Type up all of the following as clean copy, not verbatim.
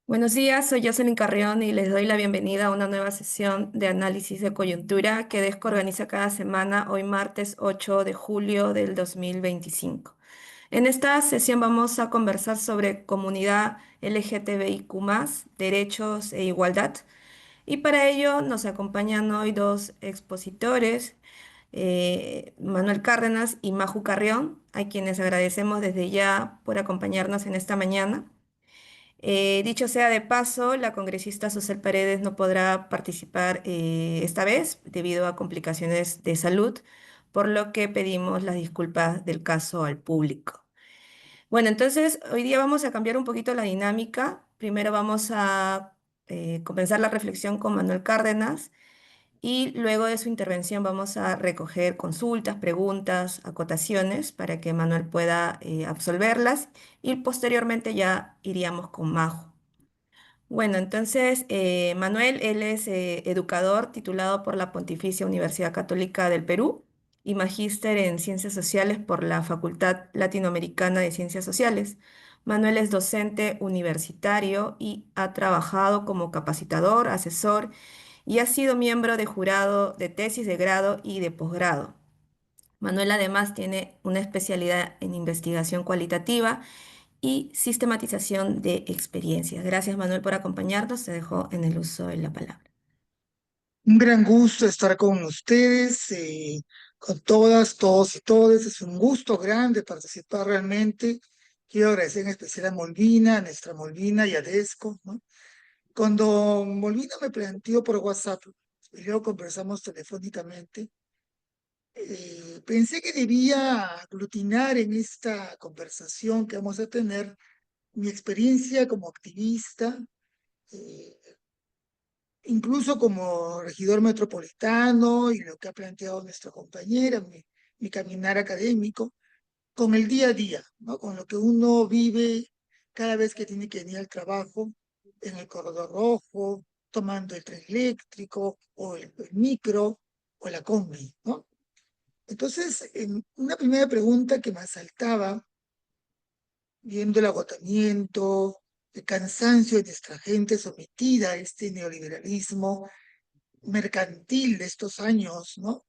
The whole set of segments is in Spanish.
Buenos días, soy Jocelyn Carrión y les doy la bienvenida a una nueva sesión de análisis de coyuntura que Desco organiza cada semana, hoy martes 8 de julio del 2025. En esta sesión vamos a conversar sobre comunidad LGTBIQ+, derechos e igualdad. Y para ello nos acompañan hoy dos expositores, Manuel Cárdenas y Maju Carrión, a quienes agradecemos desde ya por acompañarnos en esta mañana. Dicho sea de paso, la congresista Susel Paredes no podrá participar esta vez debido a complicaciones de salud, por lo que pedimos las disculpas del caso al público. Bueno, entonces hoy día vamos a cambiar un poquito la dinámica. Primero vamos a comenzar la reflexión con Manuel Cárdenas y luego de su intervención vamos a recoger consultas, preguntas, acotaciones para que Manuel pueda absolverlas y posteriormente ya iríamos con Majo. Bueno, entonces Manuel, él es educador titulado por la Pontificia Universidad Católica del Perú y magíster en Ciencias Sociales por la Facultad Latinoamericana de Ciencias Sociales. Manuel es docente universitario y ha trabajado como capacitador, asesor y ha sido miembro de jurado de tesis de grado y de posgrado. Manuel además tiene una especialidad en investigación cualitativa y sistematización de experiencias. Gracias, Manuel, por acompañarnos. Te dejo en el uso de la palabra. Un gran gusto estar con ustedes, con todas, todos y todas. Es un gusto grande participar realmente. Quiero agradecer en especial a Molvina, a nuestra Molvina y a Desco, ¿no? Cuando Molvina me planteó por WhatsApp, y luego conversamos telefónicamente, pensé que debía aglutinar en esta conversación que vamos a tener mi experiencia como activista, eh, incluso como regidor metropolitano y lo que ha planteado nuestra compañera, mi caminar académico, con el día a día, ¿no? Con lo que uno vive cada vez que tiene que venir al trabajo, en el corredor rojo, tomando el tren eléctrico o el micro o la combi, ¿no? Entonces, una primera pregunta que me asaltaba, viendo el agotamiento, el cansancio de nuestra gente sometida a este neoliberalismo mercantil de estos años, ¿no?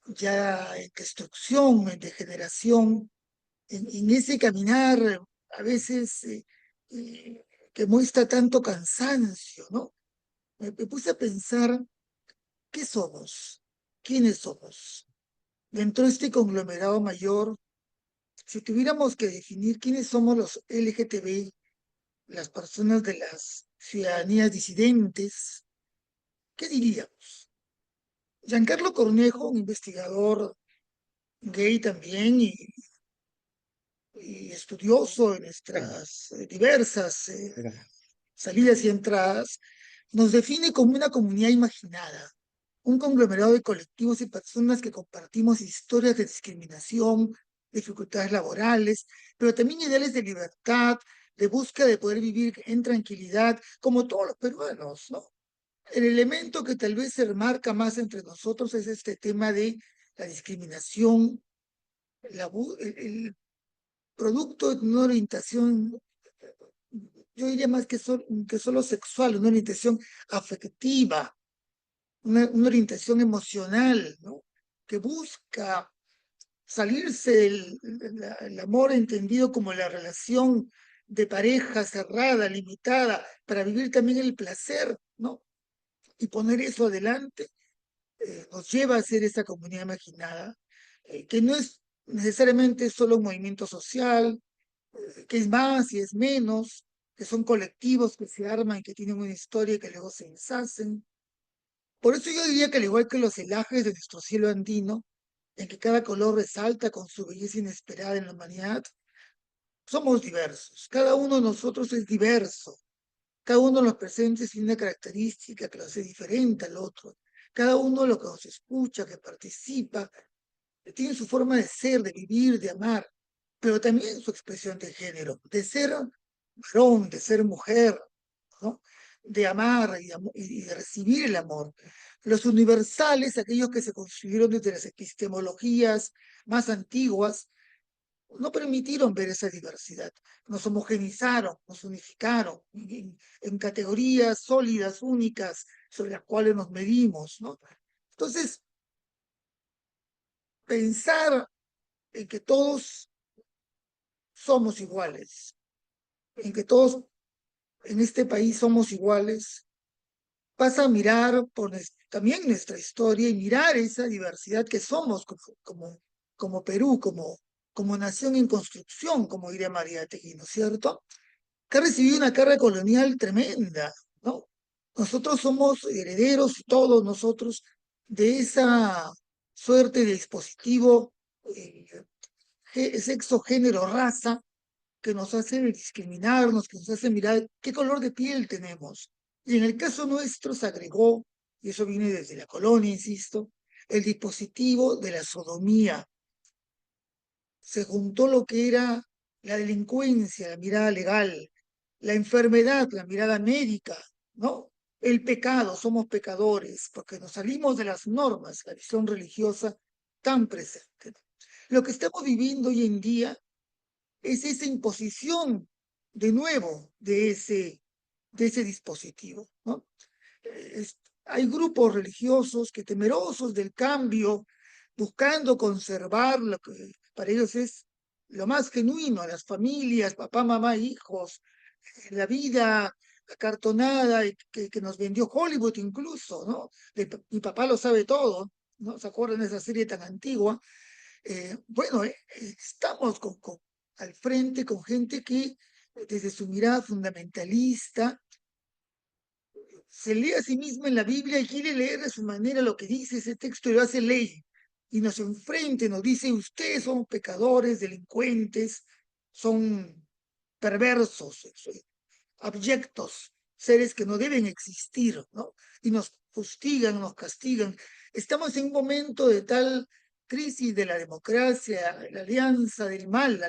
Ya en destrucción, en degeneración, en ese caminar a veces eh, que muestra tanto cansancio, ¿no? Me puse a pensar, ¿qué somos? ¿Quiénes somos? Dentro de este conglomerado mayor, si tuviéramos que definir quiénes somos los LGTB, las personas de las ciudadanías disidentes, ¿qué diríamos? Giancarlo Cornejo, un investigador gay también y estudioso en nuestras diversas salidas y entradas, nos define como una comunidad imaginada, un conglomerado de colectivos y personas que compartimos historias de discriminación, dificultades laborales, pero también ideales de libertad, de búsqueda de poder vivir en tranquilidad, como todos los peruanos, ¿no? El elemento que tal vez se remarca más entre nosotros es este tema de la discriminación, el producto de una orientación, yo diría más que solo sexual, una orientación afectiva, una orientación emocional, ¿no? Que busca salirse del amor entendido como la relación de pareja cerrada, limitada, para vivir también el placer, ¿no? Y poner eso adelante nos lleva a ser esa comunidad imaginada, que no es necesariamente solo un movimiento social, que es más y es menos, que son colectivos que se arman y que tienen una historia y que luego se deshacen. Por eso yo diría que al igual que los celajes de nuestro cielo andino, en que cada color resalta con su belleza inesperada en la humanidad, somos diversos. Cada uno de nosotros es diverso. Cada uno de los presentes tiene una característica que lo hace diferente al otro. Cada uno de los que nos escucha, que participa, tiene su forma de ser, de vivir, de amar, pero también su expresión de género, de ser varón, de ser mujer, ¿no? De amar y de recibir el amor. Los universales, aquellos que se construyeron desde las epistemologías más antiguas, no permitieron ver esa diversidad. Nos homogenizaron, nos unificaron en categorías sólidas, únicas, sobre las cuales nos medimos, ¿no? Entonces, pensar en que todos somos iguales, en que todos en este país somos iguales, pasa a mirar por también nuestra historia y mirar esa diversidad que somos como Perú, como nación en construcción, como diría María Tegui, ¿no es cierto? Que ha recibido una carga colonial tremenda, ¿no? Nosotros somos herederos, todos nosotros, de esa suerte de dispositivo eh, sexo, género, raza, que nos hace discriminarnos, que nos hace mirar qué color de piel tenemos. Y en el caso nuestro se agregó, y eso viene desde la colonia, insisto, el dispositivo de la sodomía. Se juntó lo que era la delincuencia, la mirada legal, la enfermedad, la mirada médica, ¿no? El pecado, somos pecadores, porque nos salimos de las normas, la visión religiosa tan presente. Lo que estamos viviendo hoy en día es esa imposición de nuevo de ese dispositivo, ¿no? Hay grupos religiosos que temerosos del cambio, buscando conservar lo que para ellos es lo más genuino, las familias, papá, mamá, hijos, la vida acartonada que nos vendió Hollywood incluso, ¿no? Mi papá lo sabe todo, ¿no? ¿Se acuerdan de esa serie tan antigua? Bueno, estamos al frente con gente que desde su mirada fundamentalista se lee a sí misma en la Biblia y quiere leer de su manera lo que dice ese texto y lo hace ley. Y nos enfrenta y nos dice, ustedes son pecadores, delincuentes, son perversos, abyectos, seres que no deben existir, ¿no? Y nos fustigan, nos castigan. Estamos en un momento de tal crisis de la democracia, la alianza del mal,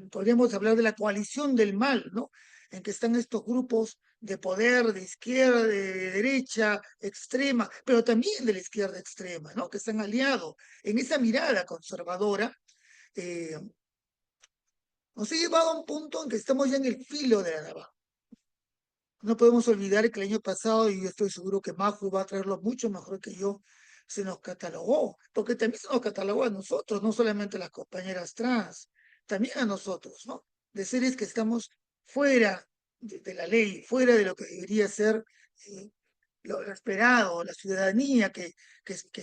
podríamos hablar de la coalición del mal, ¿no? En que están estos grupos de poder, de izquierda, de derecha, extrema, pero también de la izquierda extrema, ¿no? Que están aliados en esa mirada conservadora. eh, Nos ha llevado a un punto en que estamos ya en el filo de la navaja. No podemos olvidar que el año pasado, y yo estoy seguro que Maju va a traerlo mucho mejor que yo, se nos catalogó, porque también se nos catalogó a nosotros, no solamente a las compañeras trans, también a nosotros, ¿no? De seres que estamos fuera de la ley, fuera de lo que debería ser eh, lo esperado, la ciudadanía que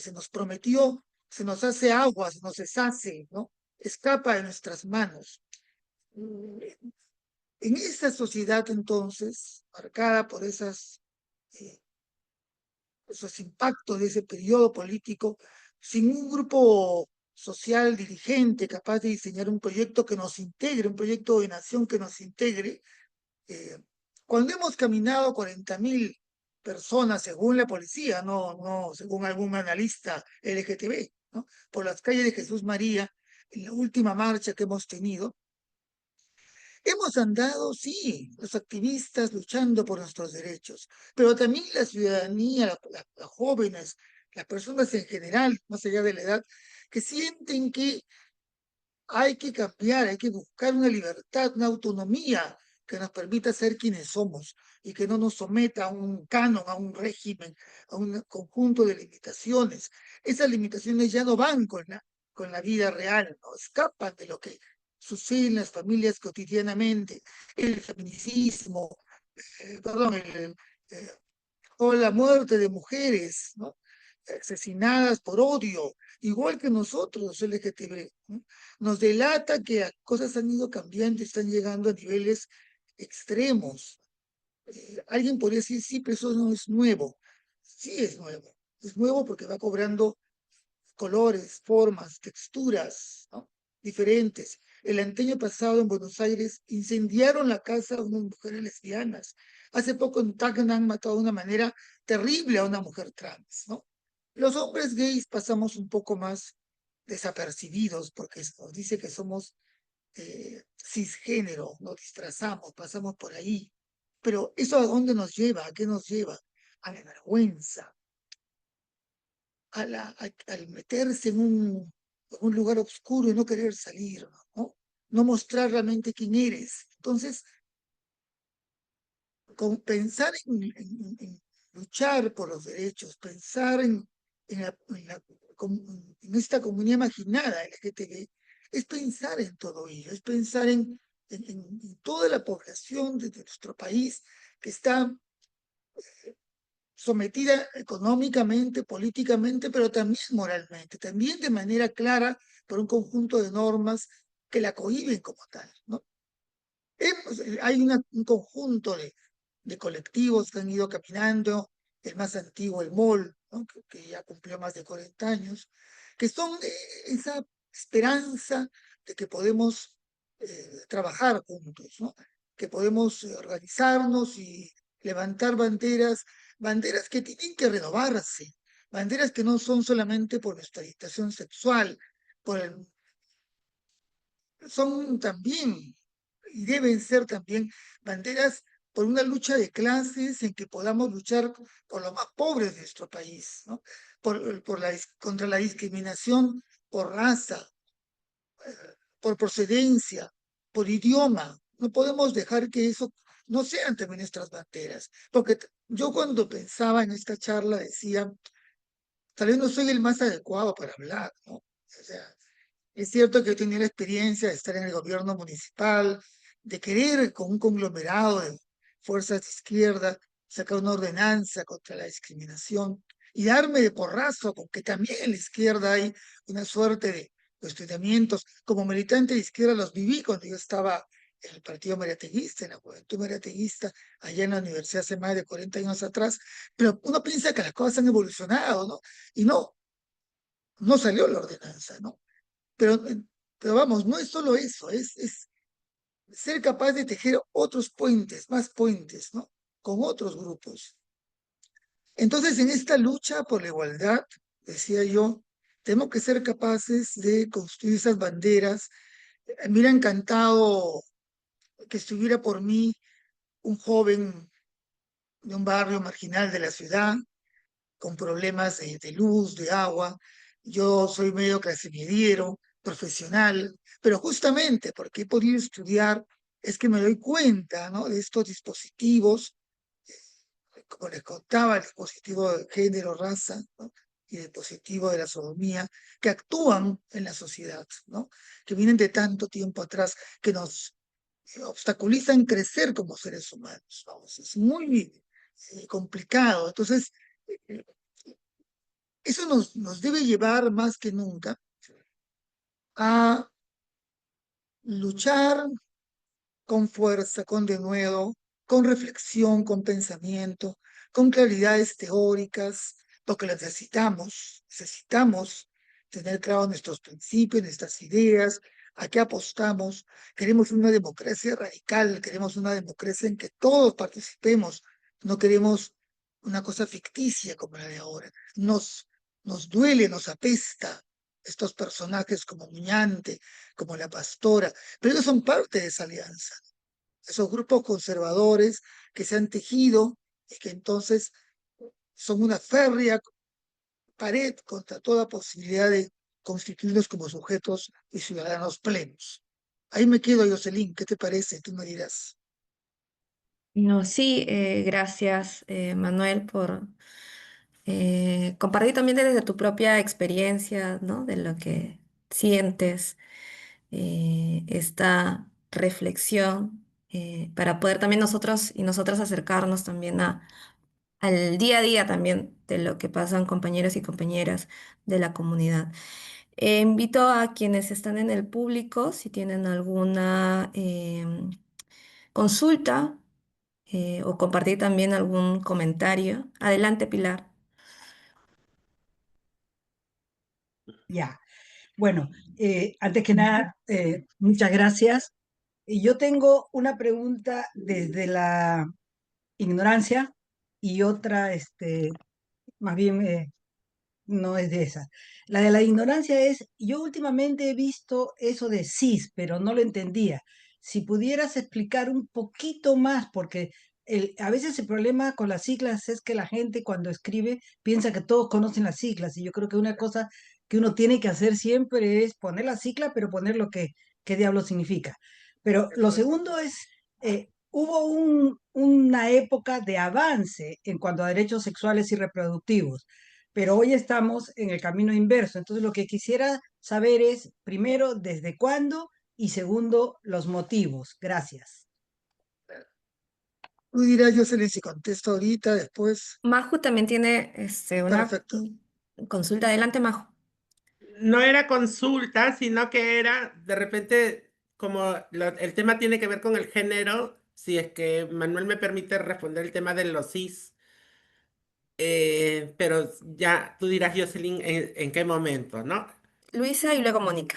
se nos prometió, se nos hace agua, se nos deshace, ¿no? Escapa de nuestras manos. En esa sociedad entonces, marcada por eh, esos impactos de ese periodo político, sin un grupo social dirigente capaz de diseñar un proyecto que nos integre, un proyecto de nación que nos integre, eh, cuando hemos caminado 40.000 personas, según la policía, no según algún analista LGTB, ¿no? Por las calles de Jesús María, en la última marcha que hemos tenido, hemos andado, sí, los activistas luchando por nuestros derechos, pero también la ciudadanía, las jóvenes, las personas en general, más allá de la edad, que sienten que hay que cambiar, hay que buscar una libertad, una autonomía que nos permita ser quienes somos y que no nos someta a un canon, a un régimen, a un conjunto de limitaciones. Esas limitaciones ya no van con la vida real, no escapan de lo que sucede en las familias cotidianamente, el feminicismo, perdón, eh, o la muerte de mujeres, ¿no? Asesinadas por odio, igual que nosotros, LGTB, ¿no? Nos delata que las cosas han ido cambiando y están llegando a niveles extremos. Alguien podría decir, sí, pero eso no es nuevo. Sí es nuevo porque va cobrando colores, formas, texturas, ¿no? Diferentes. El año pasado en Buenos Aires incendiaron la casa de unas mujeres lesbianas. Hace poco en Tacna han matado de una manera terrible a una mujer trans, ¿no? Los hombres gays pasamos un poco más desapercibidos porque nos dice que somos cisgénero, nos disfrazamos, pasamos por ahí. Pero ¿eso a dónde nos lleva? ¿A qué nos lleva? A la vergüenza, al meterse en un lugar oscuro y no querer salir, ¿no? No mostrar realmente quién eres. Entonces, pensar en luchar por los derechos, pensar en esta comunidad marginada LGTB, es pensar en todo ello, es pensar en toda la población de nuestro país que está sometida económicamente, políticamente, pero también moralmente, también de manera clara por un conjunto de normas que la cohíben como tal, ¿no? Hay un conjunto de colectivos que han ido caminando, el más antiguo, el MOL, ¿no? Que ya cumplió más de 40 años, que son esa esperanza de que podemos trabajar juntos, ¿no? Que podemos organizarnos y levantar banderas, banderas que tienen que renovarse, banderas que no son solamente por nuestra orientación sexual, por el son también y deben ser también banderas por una lucha de clases en que podamos luchar por los más pobres de nuestro país, ¿no? Contra la discriminación por raza, por procedencia, por idioma. No podemos dejar que eso no sean también nuestras banderas, porque yo cuando pensaba en esta charla decía, tal vez no soy el más adecuado para hablar, ¿no? O sea, es cierto que he tenido la experiencia de estar en el gobierno municipal, de querer con un conglomerado de fuerzas de izquierda sacar una ordenanza contra la discriminación y darme de porrazo con que también en la izquierda hay una suerte de cuestionamientos. Como militante de izquierda los viví cuando yo estaba en el partido mariateguista, en la juventud mariateguista, allá en la universidad hace más de 40 años atrás, pero uno piensa que las cosas han evolucionado, ¿no? Y no, no salió la ordenanza, ¿no? Pero, pero vamos, no es solo eso, es ser capaz de tejer otros puentes, más puentes, ¿no? Con otros grupos. Entonces, en esta lucha por la igualdad, decía yo, tenemos que ser capaces de construir esas banderas. Me hubiera encantado que estuviera por mí un joven de un barrio marginal de la ciudad, con problemas de luz, de agua. Yo soy medio clase mediero, profesional, pero justamente porque he podido estudiar es que me doy cuenta, ¿no? De estos dispositivos, como les contaba, el dispositivo de género, raza, ¿no? Y el dispositivo de la sodomía, que actúan en la sociedad, ¿no? Que vienen de tanto tiempo atrás, que nos obstaculizan crecer como seres humanos, vamos, es muy complicado. Entonces, eh, eso nos debe llevar más que nunca a luchar con fuerza, con denuedo, con reflexión, con pensamiento, con claridades teóricas, porque las necesitamos tener claros nuestros principios, nuestras ideas, a qué apostamos. Queremos una democracia radical, queremos una democracia en que todos participemos, no queremos una cosa ficticia como la de ahora. Nos duele, nos apesta estos personajes como Muñante, como la Pastora, pero ellos son parte de esa alianza, esos grupos conservadores que se han tejido y que entonces son una férrea pared contra toda posibilidad de constituirlos como sujetos y ciudadanos plenos. Ahí me quedo, Jocelyn, ¿qué te parece? Tú me dirás. No, sí, gracias, Manuel, por compartir también desde tu propia experiencia, ¿no? De lo que sientes, esta reflexión, para poder también nosotros y nosotras acercarnos también al día a día también de lo que pasan compañeros y compañeras de la comunidad. Invito a quienes están en el público, si tienen alguna consulta, o compartir también algún comentario. Adelante, Pilar. Ya, bueno, antes que nada, muchas gracias. Y yo tengo una pregunta desde la ignorancia y otra, más bien, no es de esa. La de la ignorancia es, yo últimamente he visto eso de cis, pero no lo entendía. Si pudieras explicar un poquito más, porque a veces el problema con las siglas es que la gente cuando escribe piensa que todos conocen las siglas, y yo creo que una cosa que uno tiene que hacer siempre es poner la cicla, pero poner qué diablo significa. Pero De lo acuerdo. segundo es, hubo una época de avance en cuanto a derechos sexuales y reproductivos, pero hoy estamos en el camino inverso. Entonces, lo que quisiera saber es, primero, desde cuándo y segundo, los motivos. Gracias. Tú dirás, Jocelyn, si contesto ahorita, después. Maju también tiene una Perfecto. consulta. Adelante, Maju. No era consulta, sino que era de repente, como el tema tiene que ver con el género, si es que Manuel me permite responder el tema de los cis, pero ya tú dirás, Jocelyn, en qué momento, ¿no? Luisa y luego Mónica.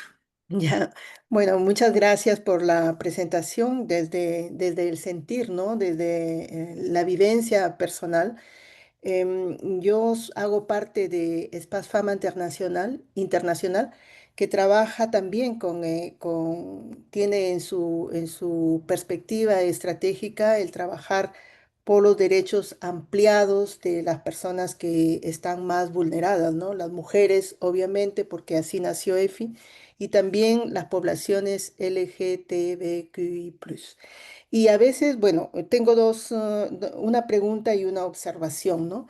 Ya, bueno, muchas gracias por la presentación desde el sentir, ¿no? Desde la vivencia personal. Yo hago parte de Espace Fama Internacional, que trabaja también tiene en su perspectiva estratégica el trabajar por los derechos ampliados de las personas que están más vulneradas, ¿no? Las mujeres, obviamente, porque así nació EFI, y también las poblaciones LGTBQI+. Y a veces, bueno, tengo una pregunta y una observación, ¿no?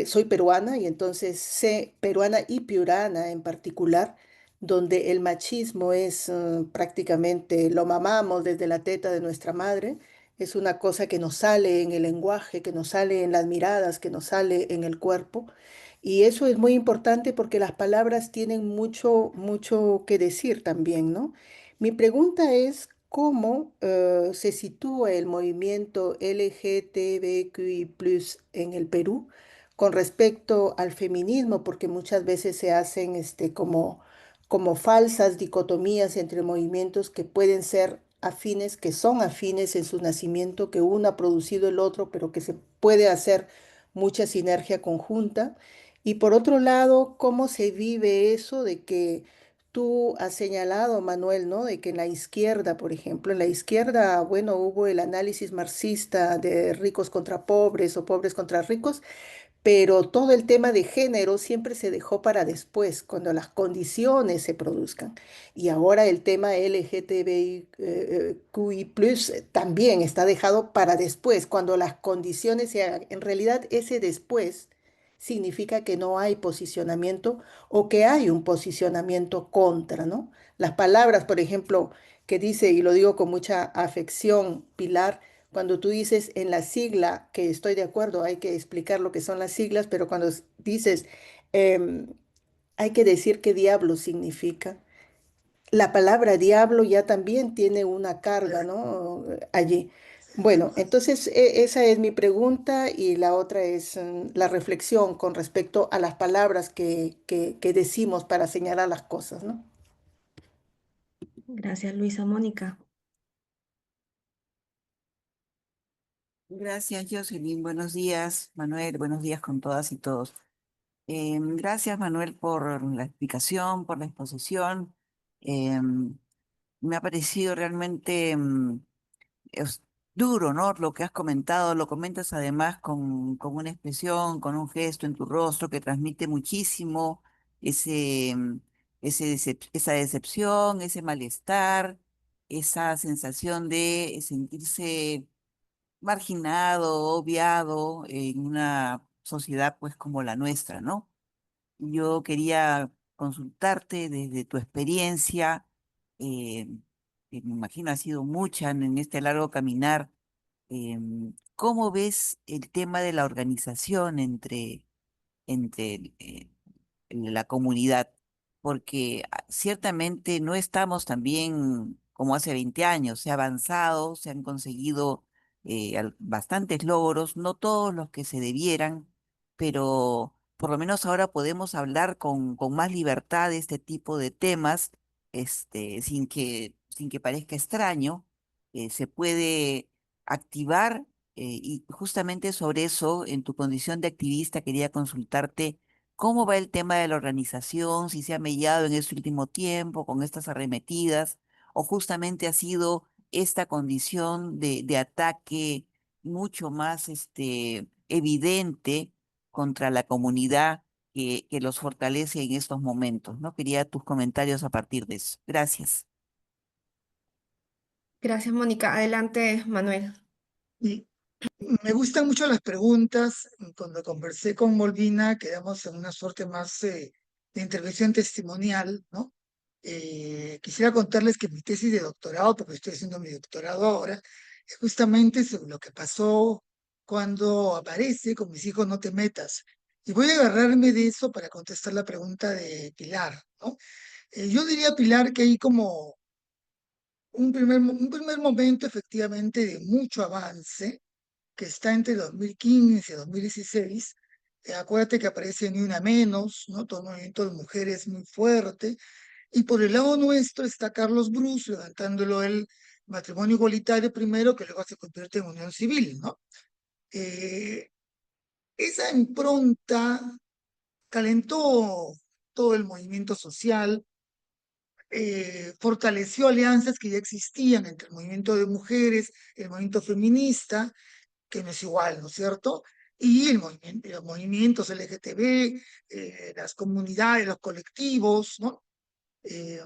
Soy peruana y entonces sé peruana y piurana en particular, donde el machismo es prácticamente, lo mamamos desde la teta de nuestra madre, es una cosa que nos sale en el lenguaje, que nos sale en las miradas, que nos sale en el cuerpo. Y eso es muy importante porque las palabras tienen mucho, mucho que decir también, ¿no? Mi pregunta es, ¿cómo se sitúa el movimiento LGTBQI+ en el Perú con respecto al feminismo? Porque muchas veces se hacen como falsas dicotomías entre movimientos que pueden ser afines, que son afines en su nacimiento, que uno ha producido el otro, pero que se puede hacer mucha sinergia conjunta. Y por otro lado, ¿cómo se vive eso de que tú has señalado, Manuel, ¿no? De que en la izquierda, por ejemplo, en la izquierda, bueno, hubo el análisis marxista de ricos contra pobres o pobres contra ricos, pero todo el tema de género siempre se dejó para después, cuando las condiciones se produzcan. Y ahora el tema LGTBIQI+ también está dejado para después, cuando las condiciones se hagan. En realidad, ese después significa que no hay posicionamiento o que hay un posicionamiento contra, ¿no? Las palabras, por ejemplo, que dice, y lo digo con mucha afección, Pilar, cuando tú dices en la sigla, que estoy de acuerdo, hay que explicar lo que son las siglas, pero cuando dices, em, hay que decir qué diablo significa. La palabra diablo ya también tiene una carga, ¿no? Allí. Bueno, entonces esa es mi pregunta y la otra es la reflexión con respecto a las palabras que decimos para señalar las cosas, ¿no? Gracias, Luisa. Mónica. Gracias, Jocelyn. Buenos días, Manuel. Buenos días con todas y todos. Gracias, Manuel, por la explicación, por la exposición. Em, Me ha parecido realmente es duro, ¿no? Lo que has comentado, lo comentas además con una expresión, con un gesto en tu rostro que transmite muchísimo ese, esa decepción, ese malestar, esa sensación de sentirse marginado, obviado en una sociedad pues como la nuestra, ¿no? Yo quería consultarte desde tu experiencia, eh, que me imagino ha sido mucha en este largo caminar, ¿cómo ves el tema de la organización entre la comunidad? Porque ciertamente no estamos tan bien como hace 20 años, se ha avanzado, se han conseguido bastantes logros, no todos los que se debieran, pero por lo menos ahora podemos hablar con más libertad de este tipo de temas, sin que parezca extraño, se puede activar. Y justamente sobre eso, en tu condición de activista, quería consultarte cómo va el tema de la organización, si se ha mellado en este último tiempo con estas arremetidas, o justamente ha sido esta condición de ataque mucho más evidente contra la comunidad que los fortalece en estos momentos, ¿no? Quería tus comentarios a partir de eso. Gracias. Gracias, Mónica. Adelante, Manuel. Y me gustan mucho las preguntas. Cuando conversé con Molvina, quedamos en una suerte más de intervención testimonial, ¿no? Quisiera contarles que mi tesis de doctorado, porque estoy haciendo mi doctorado ahora, es justamente sobre lo que pasó cuando aparece con mis hijos No te metas. Y voy a agarrarme de eso para contestar la pregunta de Pilar, ¿no? Yo diría, Pilar, que hay como un primer momento efectivamente de mucho avance que está entre 2015 y 2016. Acuérdate que aparece Ni Una Menos, ¿no? Todo el movimiento de mujeres muy fuerte. Y por el lado nuestro está Carlos Bruce levantándolo el matrimonio igualitario primero, que luego se convierte en unión civil, ¿no? Eh, Esa impronta calentó todo el movimiento social, fortaleció alianzas que ya existían entre el movimiento de mujeres, el movimiento feminista, que no es igual, ¿no es cierto? Y los movimientos LGTB, las comunidades, los colectivos, ¿no? Eh,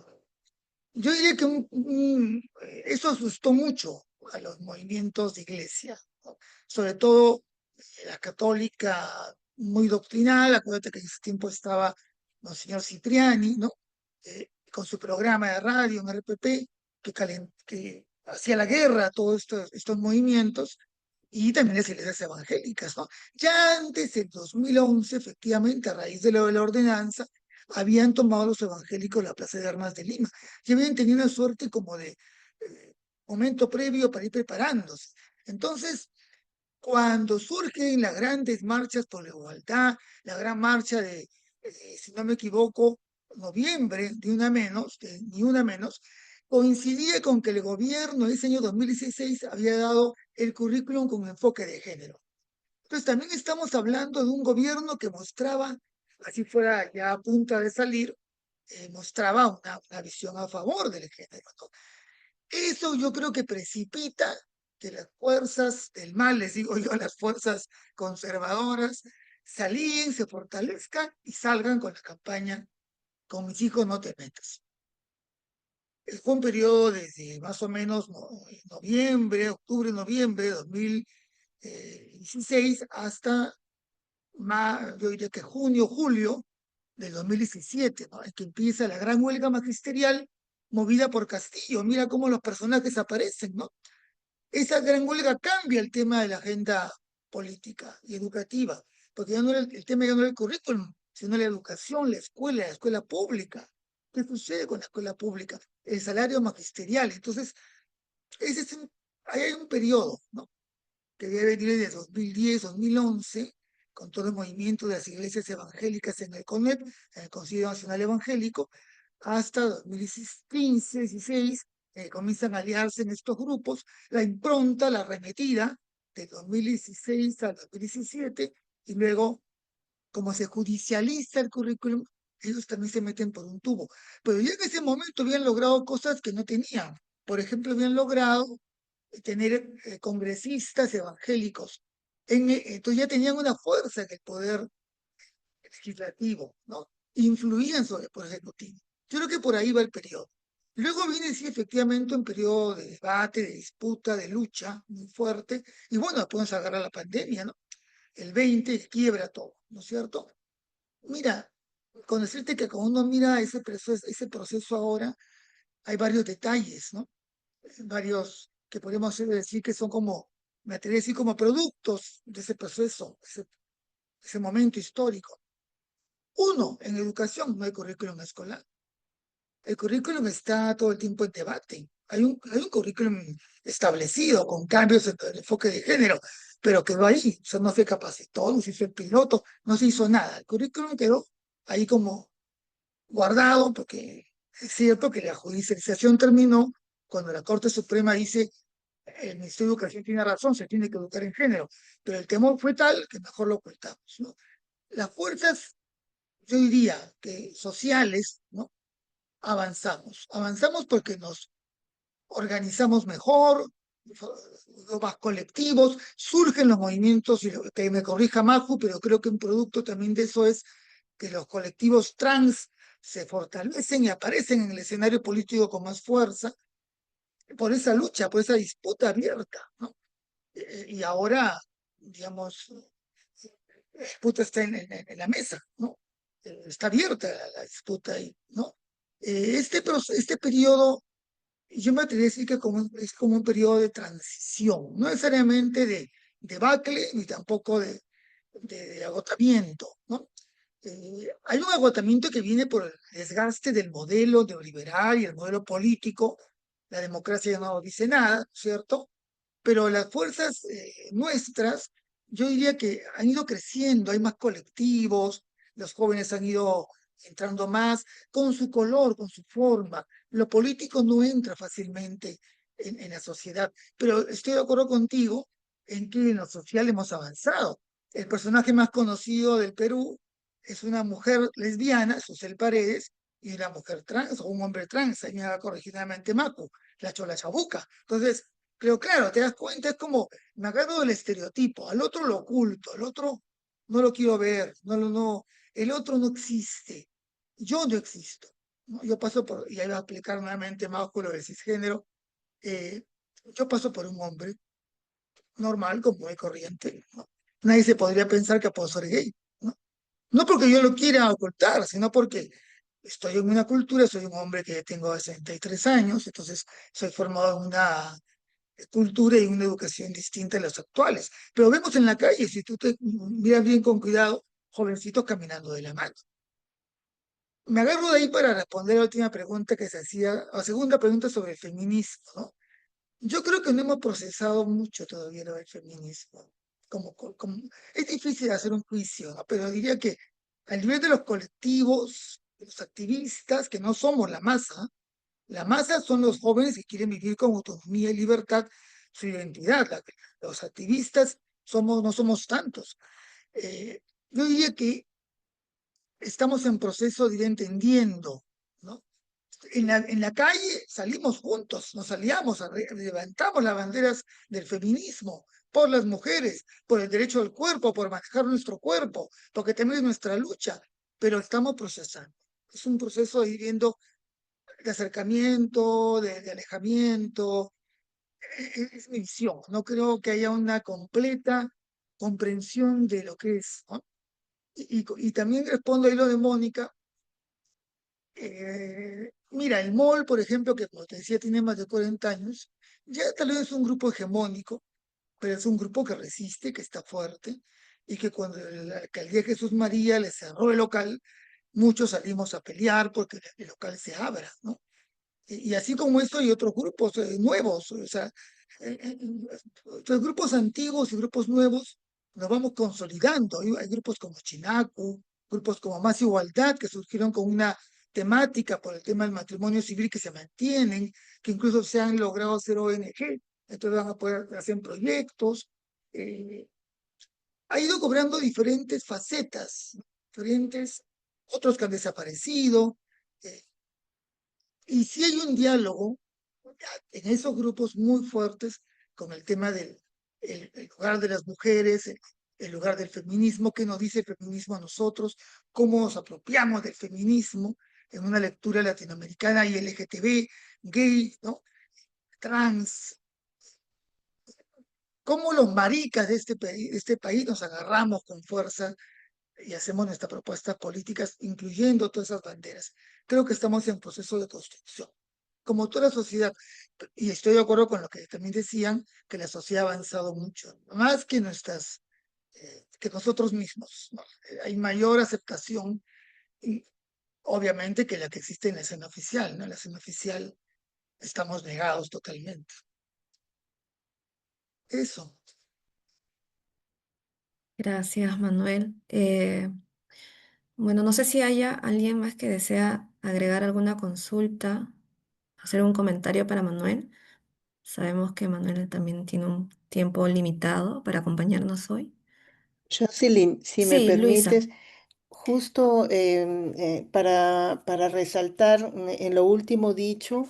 yo diría que eso asustó mucho a los movimientos de iglesia, ¿no? Sobre todo la católica muy doctrinal. Acuérdate que en ese tiempo estaba Monseñor Cipriani, ¿no? Con su programa de radio en RPP, que hacía la guerra a todos estos movimientos, y también las iglesias evangélicas, ¿no? Ya antes, en 2011, efectivamente, a raíz de lo de la ordenanza, habían tomado los evangélicos la Plaza de Armas de Lima, y habían tenido una suerte como de momento previo para ir preparándose. Entonces, cuando surgen las grandes marchas por la igualdad, la gran marcha de, si no me equivoco, noviembre, de Ni Una Menos, coincidía con que el gobierno ese año 2016 había dado el currículum con enfoque de género. Entonces también estamos hablando de un gobierno que mostraba, así fuera ya a punta de salir, mostraba una visión a favor del género, ¿no? Eso yo creo que precipita que las fuerzas del mal, les digo yo, las fuerzas conservadoras, salíen, se fortalezcan y salgan con la campaña Con mis hijos no te metas. Fue un periodo desde más o menos noviembre, octubre, noviembre de 2016 hasta yo diría que junio, julio del 2017, ¿no? En que empieza la gran huelga magisterial movida por Castillo. Mira cómo los personajes aparecen, ¿no? Esa gran huelga cambia el tema de la agenda política y educativa, porque ya no era el tema ya no era el currículum, sino la educación, la escuela pública. ¿Qué sucede con la escuela pública? El salario magisterial. Entonces, ese es ahí hay un periodo, ¿no? Que debe venir desde 2010, 2011, con todo el movimiento de las iglesias evangélicas en el CONEP, en el Concilio Nacional Evangélico, hasta 2015, 16, comienzan a aliarse en estos grupos, la impronta, la arremetida, de 2016 al 2017, y luego, como se judicializa el currículum, ellos también se meten por un tubo. Pero ya en ese momento habían logrado cosas que no tenían. Por ejemplo, habían logrado tener congresistas evangélicos. Entonces ya tenían una fuerza en el poder legislativo, ¿no? Influían sobre el poder ejecutivo. Yo creo que por ahí va el periodo. Luego viene, sí, efectivamente, un periodo de debate, de disputa, de lucha muy fuerte. Y bueno, después nos agarra la pandemia, ¿no? El 20 quiebra todo, ¿no es cierto? Mira, con decirte que cuando uno mira ese proceso ahora, hay varios detalles, ¿no? Varios que podemos decir que son como, me atrevería a decir, como productos de ese proceso, ese momento histórico. Uno, en educación no hay currículum escolar. El currículum está todo el tiempo en debate. Hay un currículum establecido con cambios en el enfoque de género, pero quedó ahí. O sea, no se capacitó, no se hizo el piloto, no se hizo nada. El currículum quedó ahí como guardado, porque es cierto que la judicialización terminó cuando la Corte Suprema dice el Ministerio de Educación tiene razón, se tiene que educar en género, pero el temor fue tal que mejor lo ocultamos, ¿no? Las fuerzas, yo diría que sociales, ¿no? Avanzamos porque nos organizamos mejor, más colectivos, surgen los movimientos, y que me corrija Maju, pero creo que un producto también de eso es que los colectivos trans se fortalecen y aparecen en el escenario político con más fuerza por esa lucha, por esa disputa abierta, ¿no? Y ahora, digamos, la disputa está en la mesa, ¿no? Está abierta la disputa ahí, ¿no? Este periodo, yo me atrevería a decir que es como un periodo de transición, no necesariamente de debacle ni tampoco de agotamiento, ¿no? Hay un agotamiento que viene por el desgaste del modelo neoliberal y el modelo político. La democracia ya no dice nada, ¿cierto? Pero las fuerzas nuestras, yo diría que han ido creciendo, hay más colectivos, los jóvenes han ido entrando más con su color, con su forma. Lo político no entra fácilmente en la sociedad, pero estoy de acuerdo contigo en que en lo social hemos avanzado. El personaje más conocido del Perú es una mujer lesbiana, Susel Paredes, y una mujer trans o un hombre trans, ahí me va a corregir nuevamente Macu, la Chola Chabuca. Entonces, pero claro, te das cuenta, es como, me agarro del estereotipo, al otro lo oculto, al otro no lo quiero ver, el otro no existe, yo no existo, ¿no? Yo paso por, y ahí va a explicar nuevamente más con lo del cisgénero, eh, yo paso por un hombre normal, como de corriente, ¿no? Nadie se podría pensar que puedo ser gay, ¿no? No porque yo lo quiera ocultar, sino porque estoy en una cultura, soy un hombre que tengo 63 años, entonces soy formado en una cultura y una educación distinta a las actuales. Pero vemos en la calle, si tú te miras bien con cuidado, jovencitos caminando de la mano. Me agarro de ahí para responder a la última pregunta que se hacía, o segunda pregunta sobre el feminismo, ¿no? Yo creo que no hemos procesado mucho todavía lo del feminismo. Es difícil hacer un juicio, ¿no? Pero diría que a nivel de los colectivos, de los activistas, que no somos la masa son los jóvenes que quieren vivir con autonomía y libertad su identidad. Los activistas no somos tantos. Eh, yo diría que estamos en proceso de ir entendiendo, ¿no? En la calle salimos juntos, nos aliamos, levantamos las banderas del feminismo por las mujeres, por el derecho al cuerpo, por manejar nuestro cuerpo, porque también es nuestra lucha, pero estamos procesando. Es un proceso de ir viendo de acercamiento, de alejamiento. Es mi visión. No creo que haya una completa comprensión de lo que es, ¿no? Y también respondo ahí lo de Mónica. Mira, el MOL, por ejemplo, que como te decía tiene más de 40 años, ya tal vez es un grupo hegemónico, pero es un grupo que resiste, que está fuerte, y que cuando la alcaldía Jesús María le cerró el local, muchos salimos a pelear porque el local se abra, ¿no? Y así como esto hay otros grupos nuevos, o sea, los grupos antiguos y grupos nuevos nos vamos consolidando. Hay grupos como Chinacu, grupos como Más Igualdad, que surgieron con una temática por el tema del matrimonio civil que se mantienen, que incluso se han logrado hacer ONG, entonces van a poder hacer proyectos. eh, Ha ido cobrando diferentes facetas, diferentes, otros que han desaparecido. eh, y si hay un diálogo en esos grupos muy fuertes con el tema del el lugar de las mujeres, el lugar del feminismo, qué nos dice el feminismo a nosotros, cómo nos apropiamos del feminismo en una lectura latinoamericana y LGTB, gay, ¿no? Trans, cómo los maricas de este país nos agarramos con fuerza y hacemos nuestras propuestas políticas, incluyendo todas esas banderas. Creo que estamos en proceso de construcción, como toda la sociedad. Y estoy de acuerdo con lo que también decían, que la sociedad ha avanzado mucho, más que que nosotros mismos, ¿no? Hay mayor aceptación, y obviamente, que la que existe en la escena oficial, ¿no? En la escena oficial estamos negados totalmente. Eso. Gracias, Manuel. Bueno, no sé si haya alguien más que desea agregar alguna consulta, hacer un comentario para Manuel. Sabemos que Manuel también tiene un tiempo limitado para acompañarnos hoy. Jocelyn, si me Sí, Luisa. permites, justo para resaltar en lo último dicho,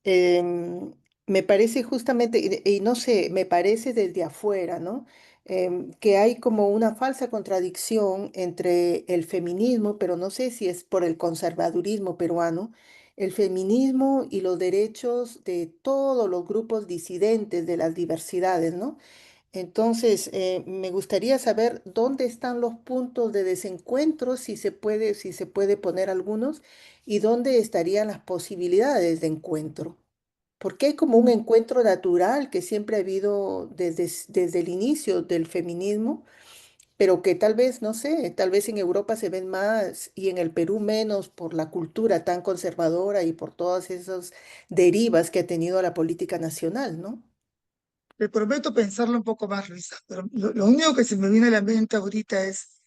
me parece justamente, y no sé, me parece desde afuera, ¿no? que hay como una falsa contradicción entre el feminismo, pero no sé si es por el conservadurismo peruano, el feminismo y los derechos de todos los grupos disidentes de las diversidades, ¿no? Entonces, me gustaría saber dónde están los puntos de desencuentro, si se puede poner algunos, y dónde estarían las posibilidades de encuentro. Porque hay como un encuentro natural que siempre ha habido desde el inicio del feminismo, pero que tal vez, no sé, tal vez en Europa se ven más y en el Perú menos por la cultura tan conservadora y por todas esas derivas que ha tenido la política nacional, ¿no? Te prometo pensarlo un poco más, Luisa, pero lo único que se me viene a la mente ahorita es,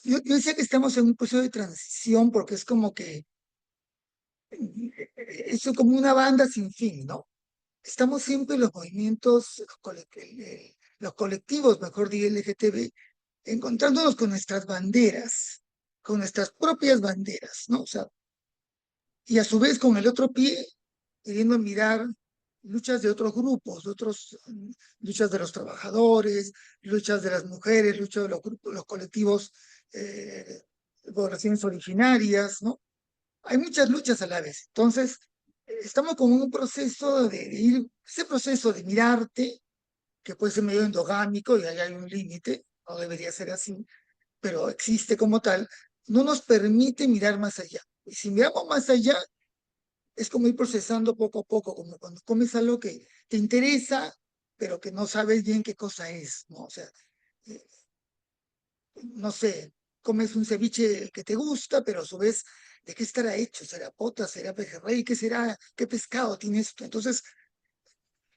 yo decía que estamos en un proceso de transición porque es como que, es como una banda sin fin, ¿no? Estamos siempre los movimientos, los colectivos, mejor dicho, LGTB, encontrándonos con nuestras banderas, con nuestras propias banderas, ¿no? O sea, y a su vez con el otro pie, queriendo mirar luchas de otros grupos, luchas de los trabajadores, luchas de las mujeres, luchas de los grupos, los colectivos, de poblaciones originarias, ¿no? Hay muchas luchas a la vez. Entonces, estamos como en un proceso de ir, ese proceso de mirarte, que puede ser medio endogámico y ahí hay un límite, no debería ser así, pero existe como tal, no nos permite mirar más allá. Y si miramos más allá, es como ir procesando poco a poco, como cuando comes algo que te interesa, pero que no sabes bien qué cosa es, ¿no? O sea, eh, no sé, comes un ceviche que te gusta, pero a su vez, ¿de qué estará hecho? ¿Será pota? ¿Será pejerrey? ¿Qué será? ¿Qué pescado tiene esto? Entonces,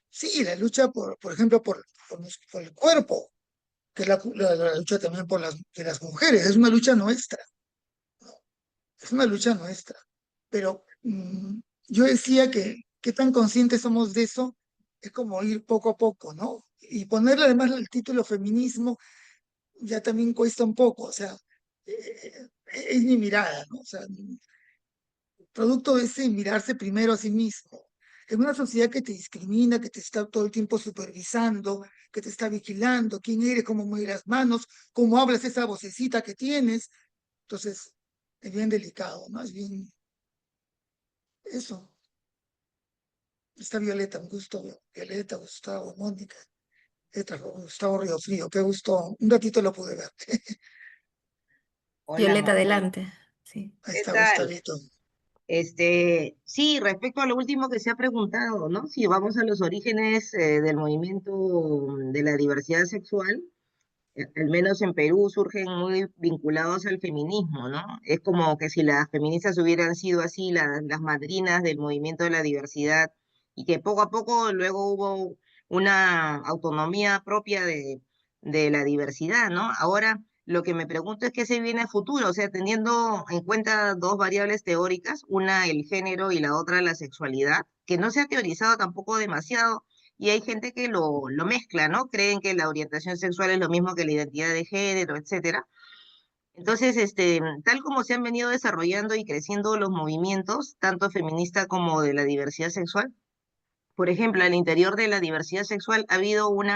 sí, la lucha, por ejemplo, por el cuerpo, que es la lucha también de las mujeres, es una lucha nuestra, ¿no? Es una lucha nuestra. Pero yo decía que qué tan conscientes somos de eso es como ir poco a poco, ¿no? Y ponerle además el título feminismo ya también cuesta un poco, o sea, es mi mirada, ¿no? O sea, producto de ese mirarse primero a sí mismo. En una sociedad que te discrimina, que te está todo el tiempo supervisando, que te está vigilando, quién eres, cómo mueves las manos, cómo hablas, esa vocecita que tienes. Entonces, es bien delicado, ¿no? Es bien eso. Está Violeta, un gusto. Violeta, Gustavo, Mónica, Gustavo Riofrío, qué gusto. Un ratito lo pude ver. Hola, Violeta, Manuel. adelante. Sí. Ahí ¿Qué está tal? Gustavito. Sí, respecto a lo último que se ha preguntado, ¿no? Si vamos a los orígenes del movimiento de la diversidad sexual, al menos en Perú surgen muy vinculados al feminismo, ¿no? Es como que si las feministas hubieran sido así las madrinas del movimiento de la diversidad y que poco a poco luego hubo una autonomía propia de la diversidad, ¿no? Ahora, lo que me pregunto es qué se viene a futuro, o sea, teniendo en cuenta dos variables teóricas, una el género y la otra la sexualidad, que no se ha teorizado tampoco demasiado y hay gente que lo mezcla, ¿no? Creen que la orientación sexual es lo mismo que la identidad de género, etcétera. Entonces, tal como se han venido desarrollando y creciendo los movimientos, tanto feminista como de la diversidad sexual, por ejemplo, al interior de la diversidad sexual ha habido un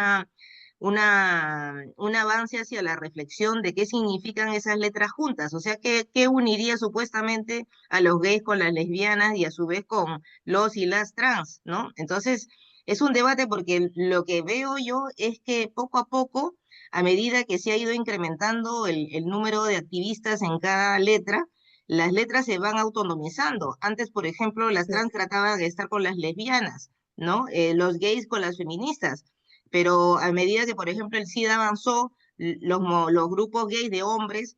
avance hacia la reflexión de qué significan esas letras juntas, o sea, qué uniría supuestamente a los gays con las lesbianas y a su vez con los y las trans, ¿no? Entonces, es un debate porque lo que veo yo es que poco a poco, a medida que se ha ido incrementando el número de activistas en cada letra, las letras se van autonomizando. Antes, por ejemplo, las trans trataban de estar con las lesbianas, ¿no? Los gays con las feministas, pero a medida que, por ejemplo, el SIDA avanzó, los grupos gays de hombres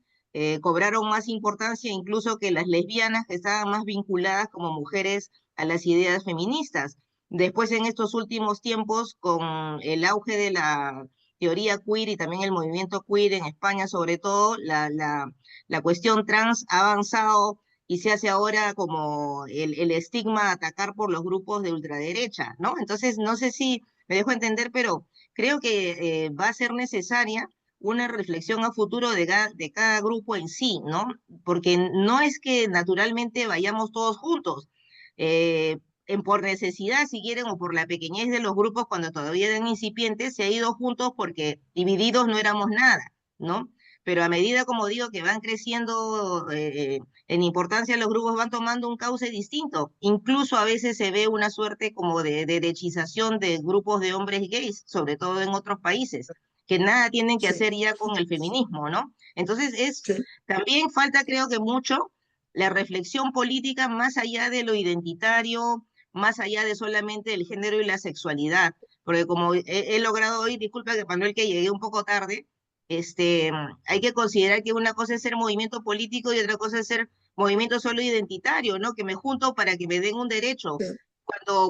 cobraron más importancia incluso que las lesbianas que estaban más vinculadas como mujeres a las ideas feministas. Después, en estos últimos tiempos, con el auge de la teoría queer y también el movimiento queer en España, sobre todo, la cuestión trans ha avanzado y se hace ahora como el estigma a atacar por los grupos de ultraderecha, ¿no? Entonces, no sé si me dejo entender, pero creo que va a ser necesaria una reflexión a futuro de cada grupo en sí, ¿no? Porque no es que naturalmente vayamos todos juntos. Eh, por necesidad, si quieren, o por la pequeñez de los grupos cuando todavía eran incipientes, se ha ido juntos porque divididos no éramos nada, ¿no? Pero a medida, como digo, que van creciendo en importancia, los grupos van tomando un cauce distinto. Incluso a veces se ve una suerte como de derechización de grupos de hombres gays, sobre todo en otros países, que nada tienen que Sí, hacer ya con el feminismo, ¿no? Entonces sí, también falta, creo que mucho, la reflexión política más allá de lo identitario, más allá de solamente el género y la sexualidad, porque como he logrado hoy, disculpa que Manuel que llegué un poco tarde, hay que considerar que una cosa es ser movimiento político y otra cosa es ser movimiento solo identitario, ¿no? Que me junto para que me den un derecho. sí,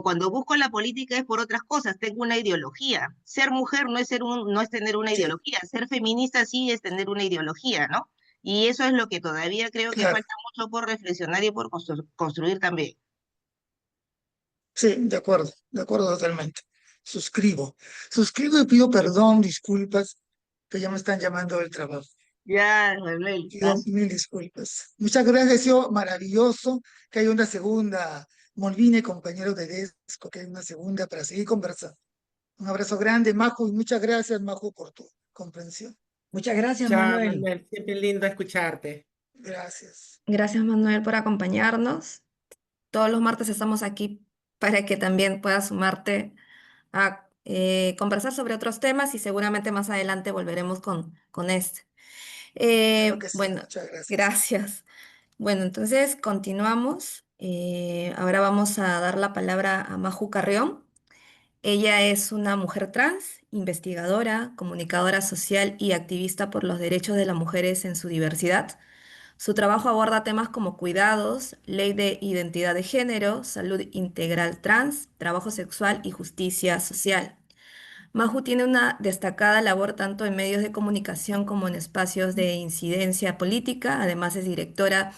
Cuando busco la política es por otras cosas, tengo una ideología. Ser mujer no es, no es tener una sí, ideología, ser feminista sí es tener una ideología, ¿no? Y eso es lo que todavía creo que claro. falta mucho por reflexionar y por construir también. Sí, de acuerdo totalmente. Suscribo. Suscribo y pido perdón, disculpas, que ya me están llamando del trabajo. Ya, Manuel, Pido mil disculpas. Muchas gracias, ha sido maravilloso que haya una segunda, Molvine, compañero de Desco, que haya una segunda para seguir conversando. Un abrazo grande, Majo, y muchas gracias, Majo, por tu comprensión. Muchas gracias, Chao, Manuel. Manuel, siempre lindo escucharte. Gracias. Gracias, Manuel, por acompañarnos. Todos los martes estamos aquí para que también puedas sumarte a conversar sobre otros temas y seguramente más adelante volveremos con este. Claro que sí, Bueno, muchas gracias. gracias. Bueno, entonces continuamos. Ahora vamos a dar la palabra a Maju Carrión. Ella es una mujer trans, investigadora, comunicadora social y activista por los derechos de las mujeres en su diversidad. Su trabajo aborda temas como cuidados, ley de identidad de género, salud integral trans, trabajo sexual y justicia social. Maju tiene una destacada labor tanto en medios de comunicación como en espacios de incidencia política. Además es directora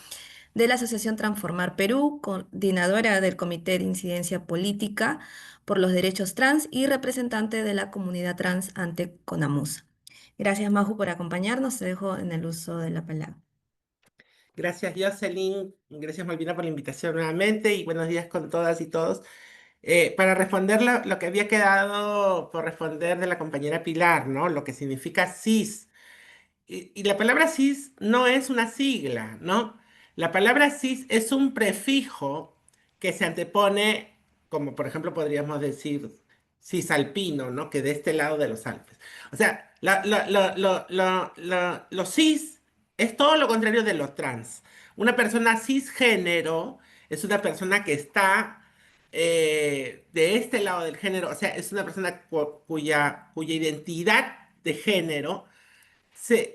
de la Asociación Transformar Perú, coordinadora del Comité de Incidencia Política por los Derechos Trans y representante de la comunidad trans ante CONAMUSA. Gracias, Maju, por acompañarnos. Te dejo en el uso de la palabra. Gracias, Jocelyn. Gracias, Malvina, por la invitación nuevamente y buenos días con todas y todos. Para responder lo que había quedado por responder de la compañera Pilar, ¿no? Lo que significa cis. Y la palabra cis no es una sigla, ¿no? La palabra cis es un prefijo que se antepone, como por ejemplo podríamos decir cisalpino, ¿no? Que de este lado de los Alpes. O sea, lo cis es todo lo contrario de lo trans. Una persona cisgénero es una persona que está de este lado del género, o sea, es una persona cuya identidad de género se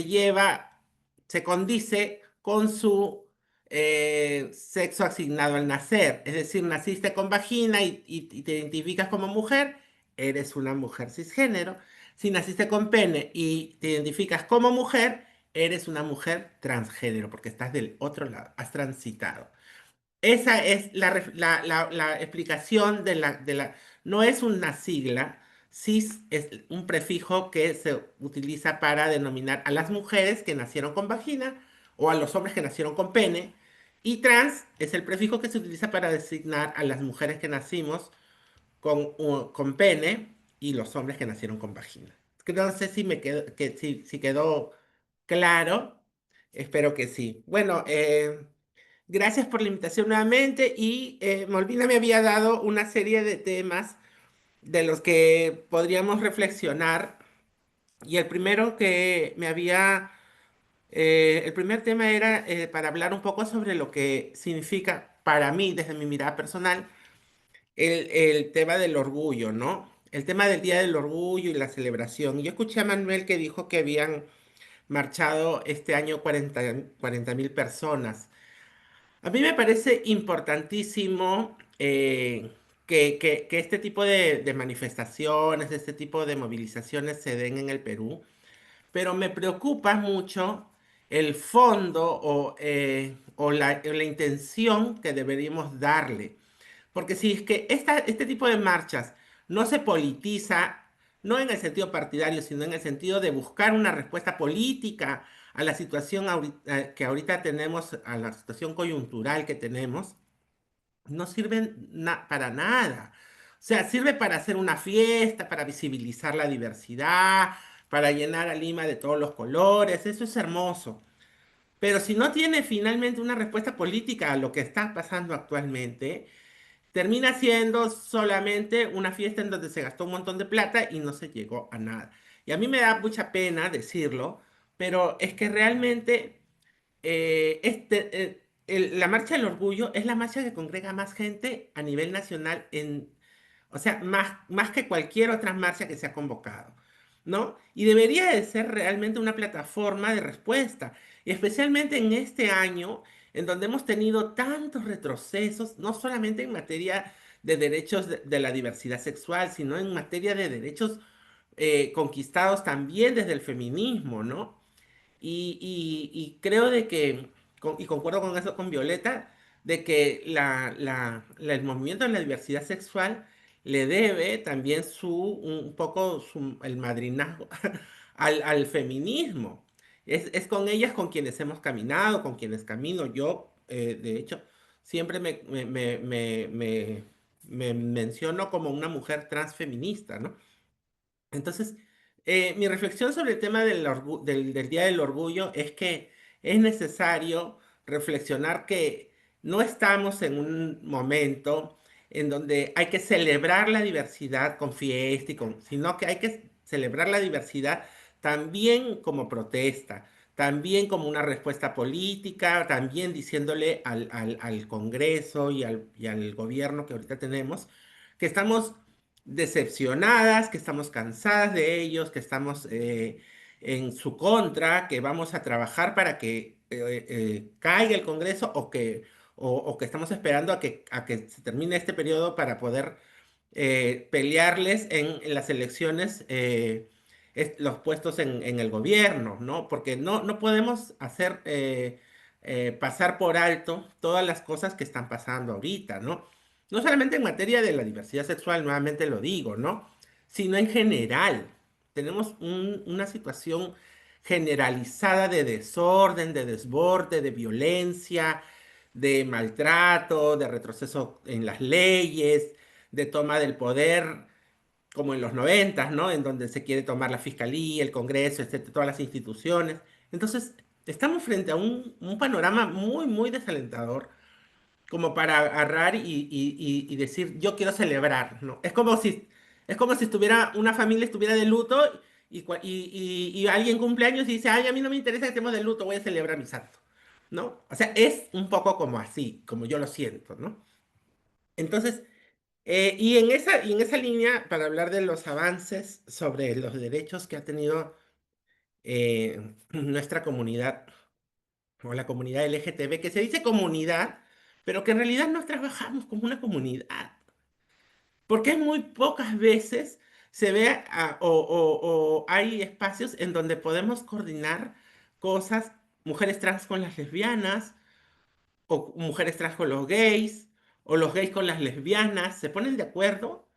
lleva, se condice con su sexo asignado al nacer. Es decir, naciste con vagina y te identificas como mujer, eres una mujer cisgénero. Si naciste con pene y te identificas como mujer, eres una mujer transgénero, porque estás del otro lado, has transitado. Esa es la explicación no es una sigla, cis es un prefijo que se utiliza para denominar a las mujeres que nacieron con vagina o a los hombres que nacieron con pene, y trans es el prefijo que se utiliza para designar a las mujeres que nacimos con pene y los hombres que nacieron con vagina. No sé si si quedó claro, espero que sí. Bueno, gracias por la invitación nuevamente y Molvina me había dado una serie de temas de los que podríamos reflexionar y el primero que el primer tema era para hablar un poco sobre lo que significa para mí, desde mi mirada personal, el tema del orgullo, ¿no? El tema del Día del Orgullo y la celebración. Yo escuché a Manuel que dijo que habían marchado este año 40.000 personas. A mí me parece importantísimo que este tipo de manifestaciones, este tipo de movilizaciones se den en el Perú, pero me preocupa mucho el fondo o la intención que deberíamos darle. Porque si es que este tipo de marchas no se politiza, no en el sentido partidario, sino en el sentido de buscar una respuesta política a la situación que ahorita tenemos, a la situación coyuntural que tenemos, no sirven para nada. O sea, sirve para hacer una fiesta, para visibilizar la diversidad, para llenar a Lima de todos los colores, eso es hermoso. Pero si no tiene finalmente una respuesta política a lo que está pasando actualmente, termina siendo solamente una fiesta en donde se gastó un montón de plata y no se llegó a nada. Y a mí me da mucha pena decirlo, pero es que realmente la Marcha del Orgullo es la marcha que congrega más gente a nivel nacional o sea, más que cualquier otra marcha que se ha convocado, ¿no? Y debería de ser realmente una plataforma de respuesta, y especialmente en este año, en donde hemos tenido tantos retrocesos, no solamente en materia de derechos de la diversidad sexual, sino en materia de derechos conquistados también desde el feminismo, ¿no? Y creo de que, y concuerdo con eso con Violeta, de que el movimiento de la diversidad sexual le debe también un poco el madrinazgo al feminismo. Es con ellas con quienes hemos caminado, con quienes camino. Yo, de hecho, siempre me menciono como una mujer transfeminista, ¿no? Entonces, mi reflexión sobre el tema del Día del Orgullo es que es necesario reflexionar que no estamos en un momento en donde hay que celebrar la diversidad con fiesta sino que hay que celebrar la diversidad también como protesta, también como una respuesta política, también diciéndole al Congreso y al gobierno que ahorita tenemos que estamos decepcionadas, que estamos cansadas de ellos, que estamos en su contra, que vamos a trabajar para que caiga el Congreso o que estamos esperando a que se termine este periodo para poder pelearles en las elecciones los puestos en el gobierno, ¿no? Porque no podemos hacer pasar por alto todas las cosas que están pasando ahorita, ¿no? No solamente en materia de la diversidad sexual, nuevamente lo digo, ¿no? Sino en general. Tenemos una situación generalizada de desorden, de desborde, de violencia, de maltrato, de retroceso en las leyes, de toma del poder, como en los noventas, ¿no? En donde se quiere tomar la fiscalía, el Congreso, etcétera, todas las instituciones. Entonces, estamos frente a un panorama muy, muy desalentador como para agarrar y decir, yo quiero celebrar, ¿no? Es como si estuviera, una familia estuviera de luto y alguien cumple años y dice, ay, a mí no me interesa que estemos de luto, voy a celebrar mi santo, ¿no? O sea, es un poco como así, como yo lo siento, ¿no? Entonces, y en esa línea, para hablar de los avances sobre los derechos que ha tenido nuestra comunidad o la comunidad LGTB, que se dice comunidad, pero que en realidad no trabajamos como una comunidad, porque muy pocas veces se ve o hay espacios en donde podemos coordinar cosas, mujeres trans con las lesbianas, o mujeres trans con los gays, o los gays con las lesbianas, se ponen de acuerdo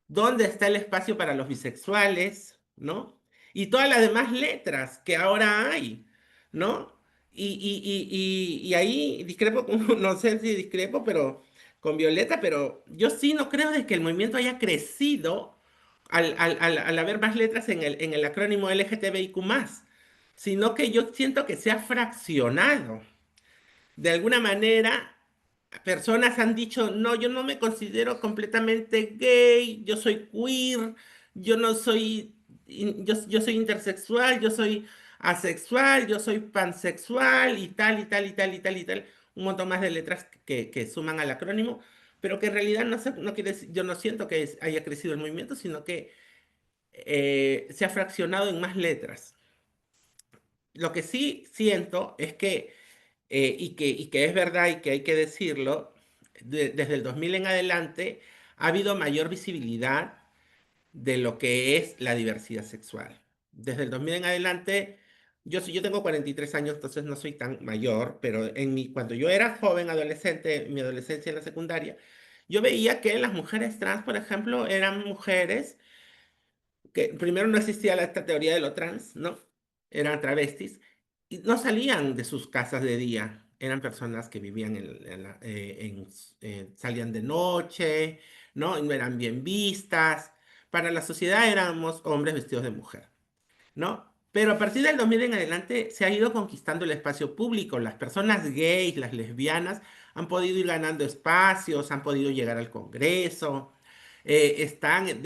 dónde está el espacio para los bisexuales, ¿no? Y todas las demás letras que ahora hay, ¿no? Y ahí discrepo, no sé si discrepo, pero con Violeta, pero yo sí no creo de que el movimiento haya crecido al haber más letras en el acrónimo LGTBIQ+, sino que yo siento que se ha fraccionado. De alguna manera, personas han dicho, no, yo no me considero completamente gay, yo soy queer, yo no soy, yo soy intersexual, yo soy asexual, yo soy pansexual y tal, y tal, y tal, y tal, y tal, un montón más de letras que suman al acrónimo, pero que en realidad no quiere yo no siento que haya crecido el movimiento, sino que se ha fraccionado en más letras. Lo que sí siento es que y que es verdad y que hay que decirlo, desde el 2000 en adelante ha habido mayor visibilidad de lo que es la diversidad sexual. Desde el 2000 en adelante, yo tengo 43 años, entonces no soy tan mayor, pero cuando yo era joven, adolescente, en mi adolescencia en la secundaria, yo veía que las mujeres trans, por ejemplo, eran mujeres que primero no existía esta teoría de lo trans, ¿no? Eran travestis y no salían de sus casas de día, eran personas que vivían salían de noche, ¿no? Y no eran bien vistas. Para la sociedad éramos hombres vestidos de mujer, ¿no? Pero a partir del 2000 en adelante se ha ido conquistando el espacio público. Las personas gays, las lesbianas, han podido ir ganando espacios, han podido llegar al Congreso, están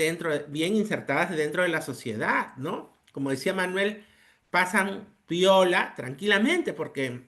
bien insertadas dentro de la sociedad, ¿no? Como decía Manuel, pasan piola tranquilamente porque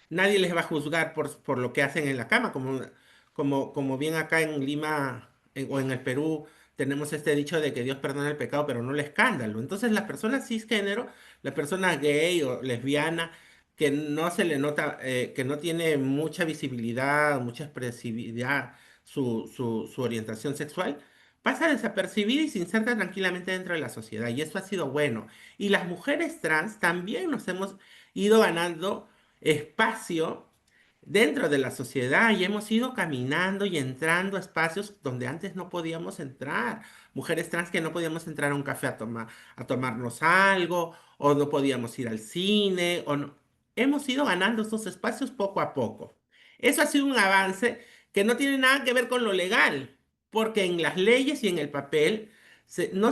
nadie les va a juzgar por lo que hacen en la cama, como bien acá en Lima o en el Perú tenemos este dicho de que Dios perdona el pecado, pero no el escándalo. Entonces las personas cisgénero, las personas gay o lesbiana, que no se le nota, que no tiene mucha visibilidad, mucha expresividad su orientación sexual, pasa desapercibida y se inserta tranquilamente dentro de la sociedad. Y eso ha sido bueno. Y las mujeres trans también nos hemos ido ganando espacio dentro de la sociedad y hemos ido caminando y entrando a espacios donde antes no podíamos entrar. Mujeres trans que no podíamos entrar a un café a tomarnos algo, o no podíamos ir al cine, o no. Hemos ido ganando estos espacios poco a poco. Eso ha sido un avance que no tiene nada que ver con lo legal, porque en las leyes y en el papel no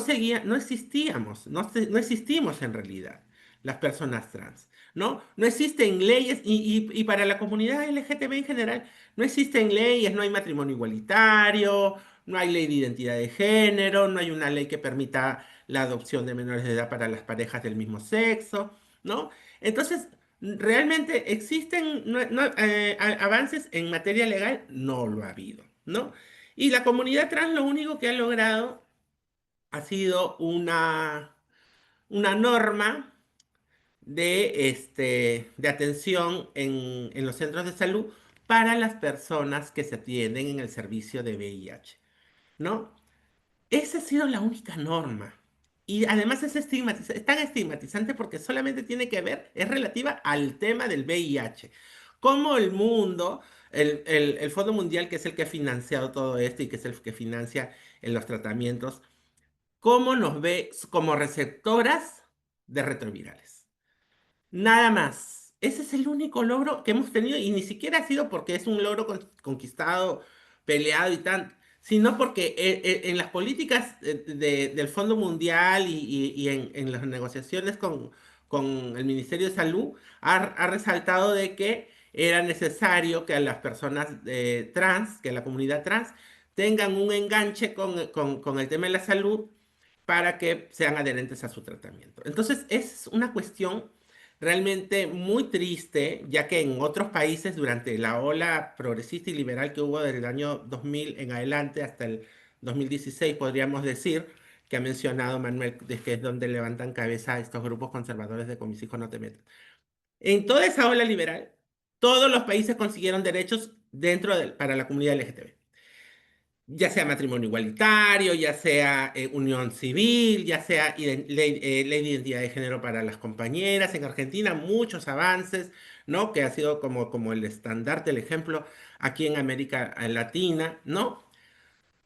existíamos, no existimos en realidad las personas trans. ¿No? No existen leyes y para la comunidad LGTB en general no existen leyes, no hay matrimonio igualitario, no hay ley de identidad de género, no hay una ley que permita la adopción de menores de edad para las parejas del mismo sexo, ¿no? Entonces, ¿realmente existen avances en materia legal? No lo ha habido, ¿no? Y la comunidad trans lo único que ha logrado ha sido una norma de atención en los centros de salud para las personas que se atienden en el servicio de VIH, ¿no? Esa ha sido la única norma. Y además es tan estigmatizante porque solamente tiene que ver, es relativa al tema del VIH. Como el mundo, el Fondo Mundial, que es el que ha financiado todo esto y que es el que financia en los tratamientos, cómo nos ve como receptoras de retrovirales. Nada más. Ese es el único logro que hemos tenido y ni siquiera ha sido porque es un logro conquistado, peleado y tal, sino porque en las políticas del Fondo Mundial y en las negociaciones con el Ministerio de Salud ha resaltado de que era necesario que a las personas trans, que la comunidad trans, tengan un enganche con el tema de la salud para que sean adherentes a su tratamiento. Entonces, es una cuestión realmente muy triste, ya que en otros países, durante la ola progresista y liberal que hubo desde el año 2000 en adelante hasta el 2016, podríamos decir, que ha mencionado Manuel, de que es donde levantan cabeza estos grupos conservadores de con mis hijos no te metas. En toda esa ola liberal, todos los países consiguieron derechos para la comunidad LGTB, ya sea matrimonio igualitario, ya sea unión civil, ya sea ley de identidad de género para las compañeras. En Argentina muchos avances, ¿no? Que ha sido como el estandarte, el ejemplo aquí en América Latina, ¿no?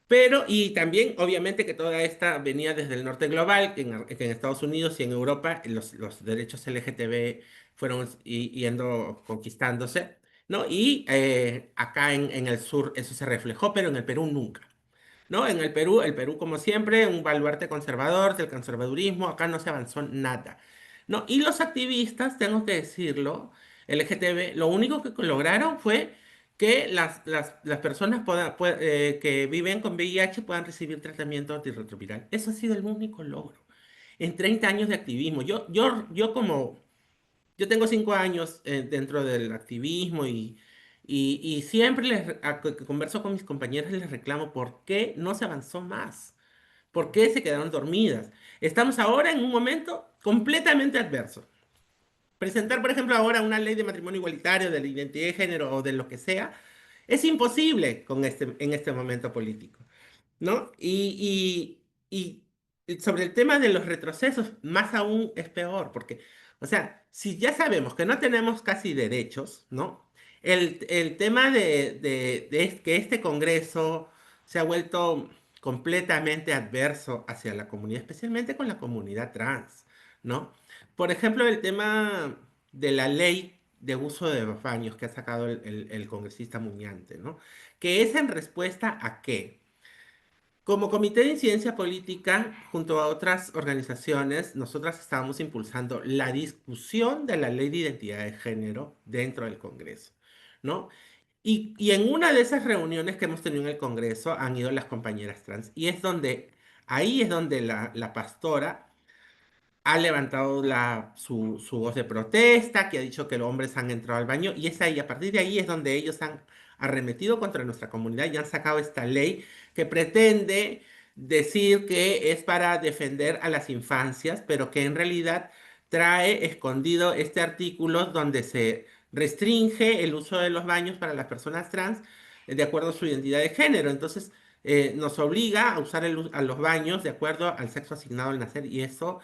Pero, y también, obviamente, que toda esta venía desde el norte global, que en Estados Unidos y en Europa los derechos LGTB fueron yendo conquistándose, ¿no? Y acá en el sur eso se reflejó, pero en el Perú nunca. ¿No? En el Perú, como siempre, un baluarte conservador del conservadurismo, acá no se avanzó nada, ¿no? Y los activistas, tengo que decirlo, LGTB, lo único que lograron fue que las personas que viven con VIH puedan recibir tratamiento antirretroviral. Eso ha sido el único logro. En 30 años de activismo, yo tengo 5 años dentro del activismo y siempre que converso con mis compañeros les reclamo por qué no se avanzó más, por qué se quedaron dormidas. Estamos ahora en un momento completamente adverso. Presentar, por ejemplo, ahora una ley de matrimonio igualitario, de la identidad de género o de lo que sea, es imposible en este momento político. ¿No? Y sobre el tema de los retrocesos, más aún es peor, porque, o sea, si ya sabemos que no tenemos casi derechos, ¿no? El tema que este Congreso se ha vuelto completamente adverso hacia la comunidad, especialmente con la comunidad trans, ¿no? Por ejemplo, el tema de la ley de uso de los baños que ha sacado el congresista Muñante, ¿no? Que es en respuesta a qué. Como Comité de Incidencia Política, junto a otras organizaciones, nosotras estábamos impulsando la discusión de la ley de identidad de género dentro del Congreso, ¿no? Y en una de esas reuniones que hemos tenido en el Congreso han ido las compañeras trans. Y ahí es donde la pastora ha levantado su voz de protesta, que ha dicho que los hombres han entrado al baño, y es ahí, a partir de ahí es donde ellos han arremetido contra nuestra comunidad y han sacado esta ley que pretende decir que es para defender a las infancias, pero que en realidad trae escondido este artículo donde se restringe el uso de los baños para las personas trans de acuerdo a su identidad de género. Entonces, nos obliga a usar a los baños de acuerdo al sexo asignado al nacer, y eso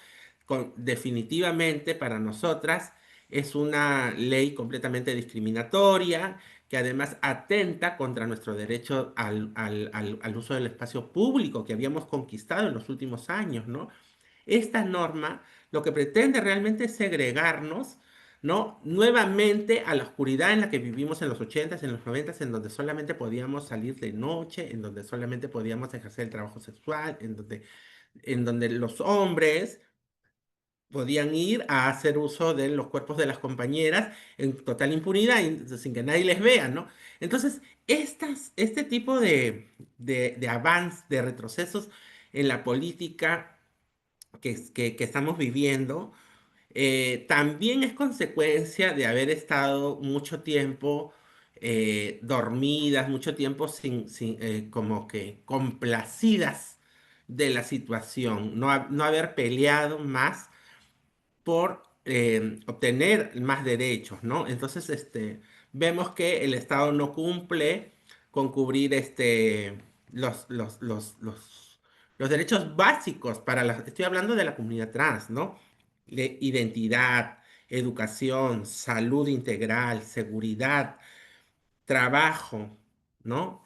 definitivamente para nosotras es una ley completamente discriminatoria que además atenta contra nuestro derecho al uso del espacio público que habíamos conquistado en los últimos años, ¿no? Esta norma lo que pretende realmente es segregarnos, ¿no? Nuevamente a la oscuridad en la que vivimos en los 80s, en los 90s, en donde solamente podíamos salir de noche, en donde solamente podíamos ejercer el trabajo sexual, en donde los hombres podían ir a hacer uso de los cuerpos de las compañeras en total impunidad, sin que nadie les vea, ¿no? Entonces, este tipo de avance, de retrocesos en la política que estamos viviendo, también es consecuencia de haber estado mucho tiempo dormidas, mucho tiempo como que complacidas de la situación, no haber peleado más por obtener más derechos, ¿no? Entonces, vemos que el Estado no cumple con cubrir los derechos básicos estoy hablando de la comunidad trans, ¿no? Identidad, educación, salud integral, seguridad, trabajo, ¿no?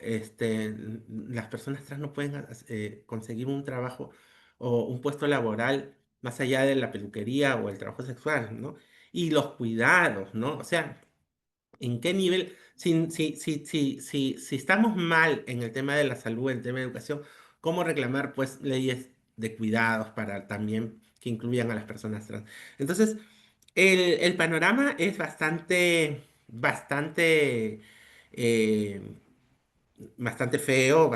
Las personas trans no pueden conseguir un trabajo o un puesto laboral más allá de la peluquería o el trabajo sexual, ¿no? Y los cuidados, ¿no? O sea, ¿en qué nivel? Si estamos mal en el tema de la salud, en el tema de educación, ¿cómo reclamar, pues, leyes de cuidados para también que incluyan a las personas trans? Entonces, el panorama es eh, bastante feo,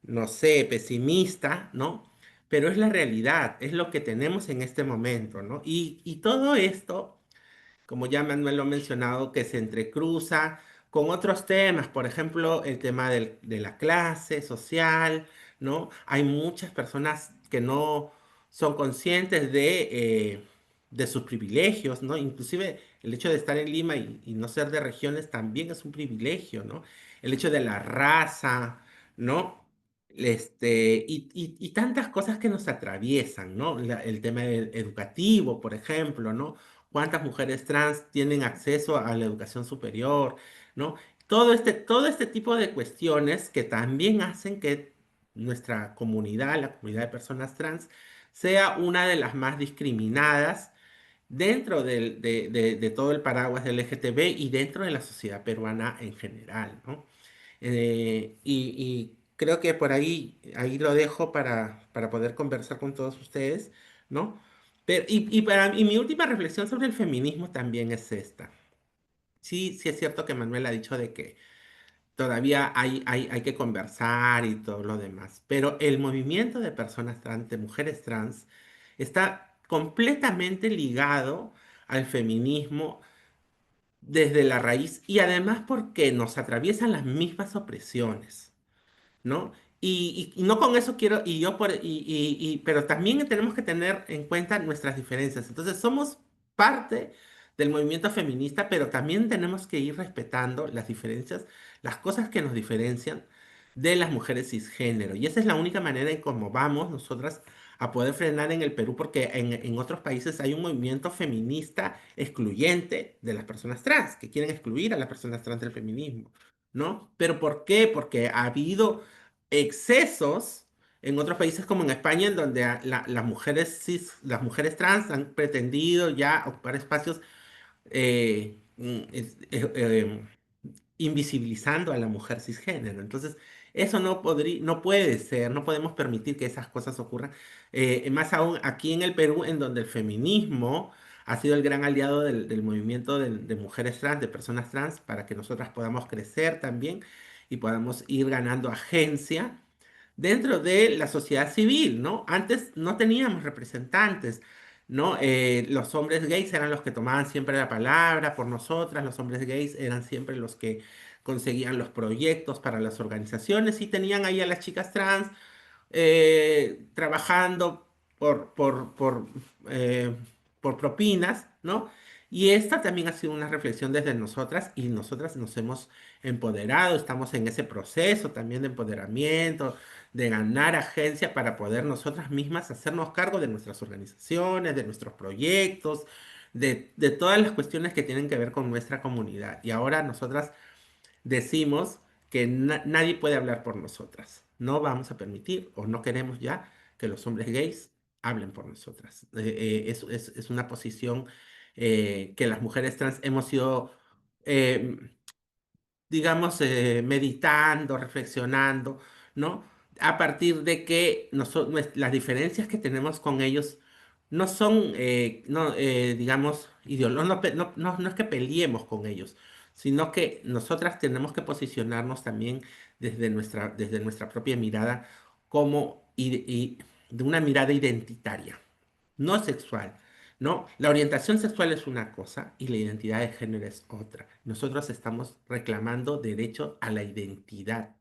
no sé, pesimista, ¿no? Pero es la realidad, es lo que tenemos en este momento, ¿no? Y todo esto, como ya Manuel lo ha mencionado, que se entrecruza con otros temas, por ejemplo, el tema de la clase social, ¿no? Hay muchas personas que no son conscientes de sus privilegios, ¿no? Inclusive el hecho de estar en Lima y no ser de regiones también es un privilegio, ¿no? El hecho de la raza, ¿no? Y tantas cosas que nos atraviesan, ¿no? El tema educativo, por ejemplo, ¿no? Cuántas mujeres trans tienen acceso a la educación superior, ¿no? Todo este tipo de cuestiones que también hacen que nuestra comunidad, la comunidad de personas trans, sea una de las más discriminadas dentro de todo el paraguas del LGTB y dentro de la sociedad peruana en general, ¿no? Y creo que por ahí lo dejo para poder conversar con todos ustedes, ¿no? Y mi última reflexión sobre el feminismo también es esta. Sí, sí es cierto que Manuel ha dicho de que todavía hay que conversar y todo lo demás, pero el movimiento de personas trans, de mujeres trans, está completamente ligado al feminismo desde la raíz y además porque nos atraviesan las mismas opresiones, ¿no? Y no con eso quiero, y yo por, pero también tenemos que tener en cuenta nuestras diferencias. Entonces, somos parte del movimiento feminista, pero también tenemos que ir respetando las diferencias, las cosas que nos diferencian de las mujeres cisgénero. Y esa es la única manera en cómo vamos nosotras a poder frenar en el Perú, porque en otros países hay un movimiento feminista excluyente de las personas trans, que quieren excluir a las personas trans del feminismo, ¿no? ¿Pero por qué? Porque ha habido excesos en otros países como en España, en donde las mujeres trans han pretendido ya ocupar espacios invisibilizando a la mujer cisgénero. Entonces, eso no puede ser, no podemos permitir que esas cosas ocurran. Más aún aquí en el Perú, en donde el feminismo ha sido el gran aliado del movimiento de mujeres trans, de personas trans, para que nosotras podamos crecer también y podamos ir ganando agencia dentro de la sociedad civil, ¿no? Antes no teníamos representantes, ¿no? Los hombres gays eran los que tomaban siempre la palabra por nosotras, los hombres gays eran siempre los que conseguían los proyectos para las organizaciones y tenían ahí a las chicas trans trabajando eh, por propinas, ¿no? Y esta también ha sido una reflexión desde nosotras y nosotras nos hemos empoderado, estamos en ese proceso también de empoderamiento, de ganar agencia para poder nosotras mismas hacernos cargo de nuestras organizaciones, de nuestros proyectos, de todas las cuestiones que tienen que ver con nuestra comunidad. Y ahora nosotras decimos que nadie puede hablar por nosotras. No vamos a permitir o no queremos ya que los hombres gays hablen por nosotras. Es una posición que las mujeres trans hemos ido, eh, digamos, meditando, reflexionando, ¿no? A partir de que las diferencias que tenemos con ellos no son, no, digamos, ideológicas, no es que peleemos con ellos, sino que nosotras tenemos que posicionarnos también desde nuestra propia mirada como y de una mirada identitaria no sexual, ¿no? La orientación sexual es una cosa y la identidad de género es otra. Nosotros estamos reclamando derecho a la identidad,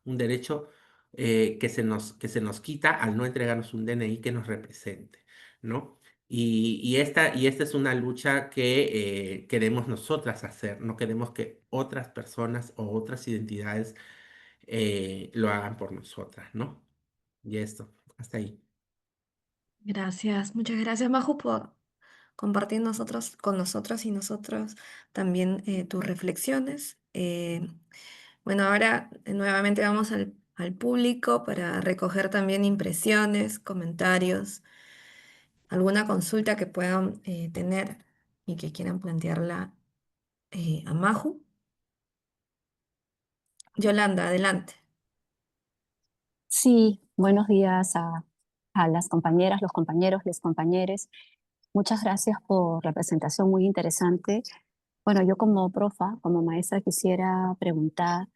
un derecho que se nos quita al no entregarnos un DNI que nos represente, ¿no? Y esta es una lucha que queremos nosotras hacer, no queremos que otras personas o otras identidades lo hagan por nosotras, ¿no? Y esto, hasta ahí. Gracias, muchas gracias, Maju, por compartir con nosotros y nosotros también tus reflexiones. Bueno, ahora nuevamente vamos al público para recoger también impresiones, comentarios, alguna consulta que puedan tener y que quieran plantearla a Maju. Yolanda, adelante. Sí, buenos días a las compañeras, los compañeros, les compañeres. Muchas gracias por la presentación muy interesante. Bueno, yo como profa, como maestra, quisiera preguntar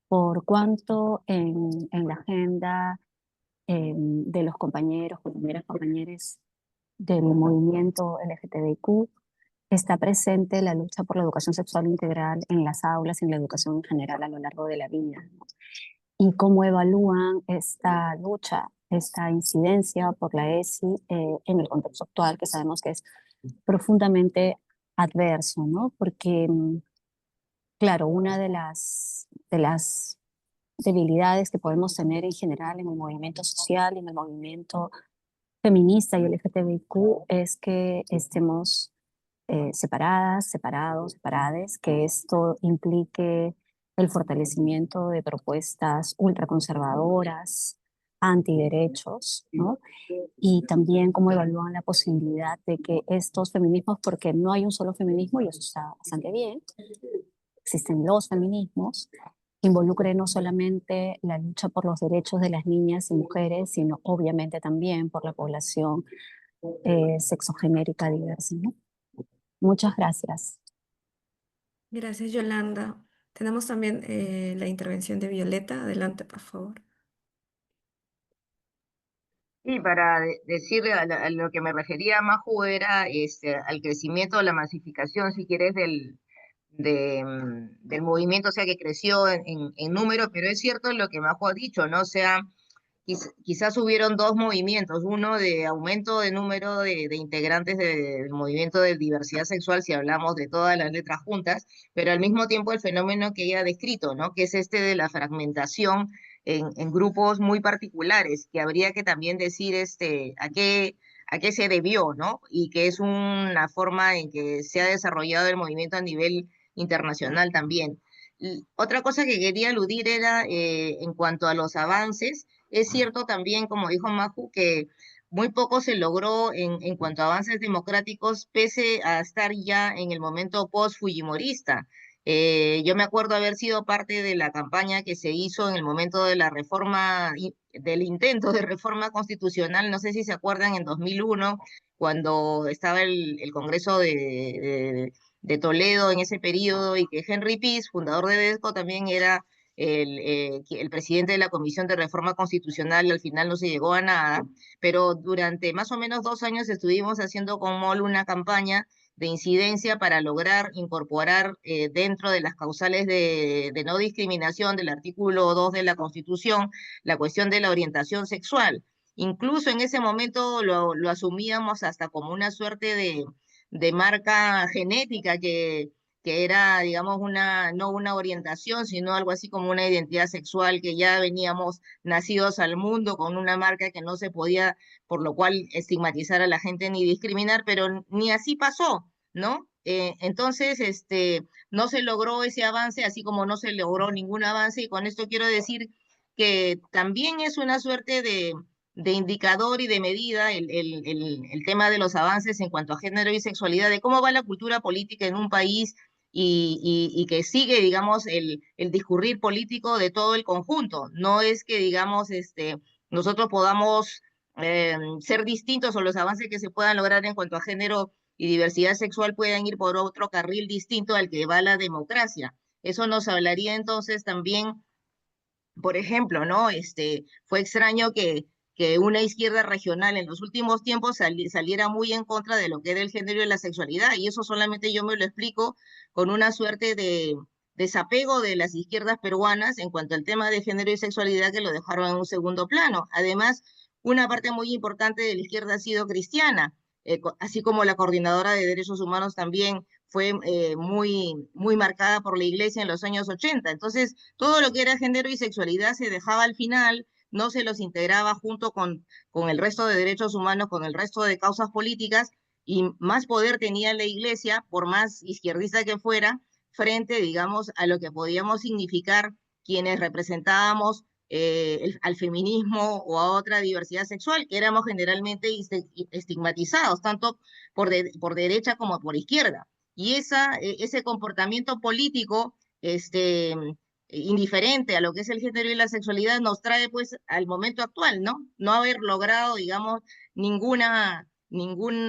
por cuánto en la agenda de los compañeros, compañeras, compañeros del movimiento LGTBIQ está presente la lucha por la educación sexual integral en las aulas y en la educación en general a lo largo de la vida, ¿no? Y cómo evalúan esta lucha, esta incidencia por la ESI en el contexto actual, que sabemos que es profundamente adverso, ¿no? Porque, claro, una de las debilidades que podemos tener en general en el movimiento social y en el movimiento feminista y LGTBIQ es que estemos separadas, separados, separades, que esto implique el fortalecimiento de propuestas ultraconservadoras, antiderechos, ¿no? Y también cómo evalúan la posibilidad de que estos feminismos, porque no hay un solo feminismo y eso está bastante bien, existen los feminismos, involucre no solamente la lucha por los derechos de las niñas y mujeres, sino obviamente también por la población sexogenérica diversa, ¿no? Muchas gracias. Gracias, Yolanda. Tenemos también la intervención de Violeta. Adelante, por favor. Y para decirle a lo que me refería Maju era al crecimiento, la masificación, si quieres, del movimiento, o sea, que creció en número, pero es cierto lo que Majo ha dicho, ¿no? O sea, quizás hubieron dos movimientos, uno de aumento de número de integrantes del movimiento de diversidad sexual, si hablamos de todas las letras juntas, pero al mismo tiempo el fenómeno que ella ha descrito, ¿no? Que es de la fragmentación en grupos muy particulares, que habría que también decir a qué se debió, ¿no? Y que es una forma en que se ha desarrollado el movimiento a nivel internacional también. Y otra cosa que quería aludir era en cuanto a los avances, es cierto también, como dijo Maju, que muy poco se logró en cuanto a avances democráticos, pese a estar ya en el momento post-fujimorista. Yo me acuerdo haber sido parte de la campaña que se hizo en el momento de la reforma, del intento de reforma constitucional, no sé si se acuerdan, en 2001, cuando estaba el Congreso de Toledo en ese periodo, y que Henry Pease, fundador de DESCO, también era el presidente de la Comisión de Reforma Constitucional. Al final no se llegó a nada, pero durante más o menos 2 años estuvimos haciendo con MOL una campaña de incidencia para lograr incorporar dentro de las causales de no discriminación del artículo 2 de la Constitución la cuestión de la orientación sexual. Incluso en ese momento lo asumíamos hasta como una suerte de marca genética que era, digamos, no una orientación, sino algo así como una identidad sexual, que ya veníamos nacidos al mundo con una marca que no se podía, por lo cual, estigmatizar a la gente ni discriminar, pero ni así pasó, ¿no? Entonces, no se logró ese avance, así como no se logró ningún avance, y con esto quiero decir que también es una suerte de indicador y de medida el tema de los avances en cuanto a género y sexualidad, de cómo va la cultura política en un país, y que sigue, digamos, el discurrir político de todo el conjunto. No es que, digamos, nosotros podamos ser distintos, o los avances que se puedan lograr en cuanto a género y diversidad sexual puedan ir por otro carril distinto al que va la democracia. Eso nos hablaría entonces también, por ejemplo, ¿no? Fue extraño que una izquierda regional en los últimos tiempos saliera muy en contra de lo que era el género y la sexualidad, y eso solamente yo me lo explico con una suerte de desapego de las izquierdas peruanas en cuanto al tema de género y sexualidad, que lo dejaron en un segundo plano. Además, una parte muy importante de la izquierda ha sido cristiana, así como la coordinadora de derechos humanos también fue muy marcada por la iglesia en los años 80. Entonces, todo lo que era género y sexualidad se dejaba al final, no se los integraba junto con el resto de derechos humanos, con el resto de causas políticas, y más poder tenía la iglesia, por más izquierdista que fuera, frente, digamos, a lo que podíamos significar quienes representábamos al feminismo o a otra diversidad sexual, que éramos generalmente estigmatizados, tanto por derecha como por izquierda. Y ese comportamiento político, indiferente a lo que es el género y la sexualidad, nos trae pues al momento actual, ¿no? No haber logrado, digamos, ningún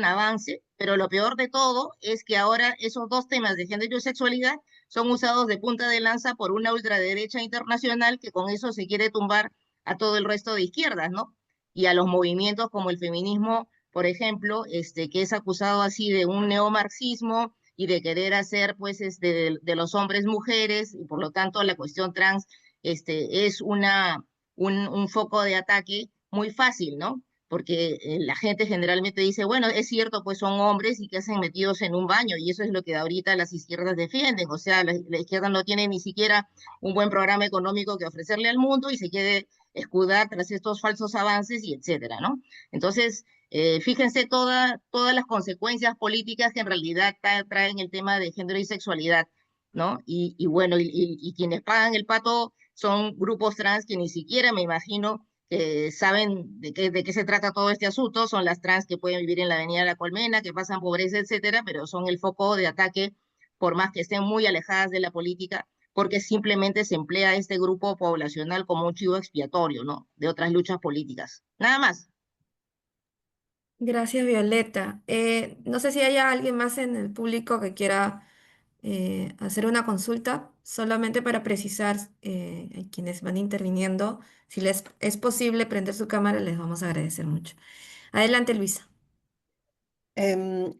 avance, pero lo peor de todo es que ahora esos dos temas de género y sexualidad son usados de punta de lanza por una ultraderecha internacional, que con eso se quiere tumbar a todo el resto de izquierdas, ¿no? Y a los movimientos como el feminismo, por ejemplo, que es acusado así de un neomarxismo y de querer hacer, pues, de los hombres mujeres, y por lo tanto la cuestión trans, es un foco de ataque muy fácil, ¿no? Porque la gente generalmente dice, bueno, es cierto, pues son hombres y que hacen metidos en un baño, y eso es lo que ahorita las izquierdas defienden. O sea, la izquierda no tiene ni siquiera un buen programa económico que ofrecerle al mundo, y se quiere escudar tras estos falsos avances, y etcétera, ¿no? Entonces, fíjense todas las consecuencias políticas que en realidad traen el tema de género y sexualidad, ¿no? Y bueno, y quienes pagan el pato son grupos trans que ni siquiera, me imagino, saben de qué se trata todo este asunto. Son las trans que pueden vivir en la Avenida La Colmena, que pasan pobreza, etcétera, pero son el foco de ataque, por más que estén muy alejadas de la política, porque simplemente se emplea este grupo poblacional como un chivo expiatorio, ¿no? De otras luchas políticas. Nada más. Gracias, Violeta. No sé si hay alguien más en el público que quiera hacer una consulta, solamente para precisar a quienes van interviniendo, si les es posible prender su cámara, les vamos a agradecer mucho. Adelante, Luisa.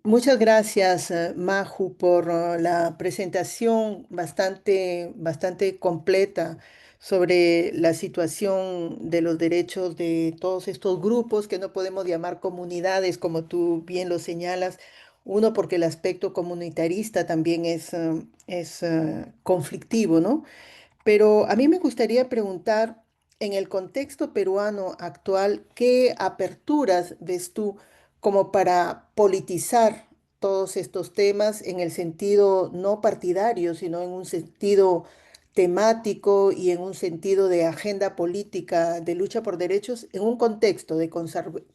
Muchas gracias, Maju, por la presentación bastante completa sobre la situación de los derechos de todos estos grupos que no podemos llamar comunidades, como tú bien lo señalas. Uno, porque el aspecto comunitarista también es conflictivo, ¿no? Pero a mí me gustaría preguntar, en el contexto peruano actual, ¿qué aperturas ves tú como para politizar todos estos temas en el sentido no partidario, sino en un sentido temático y en un sentido de agenda política de lucha por derechos en un contexto de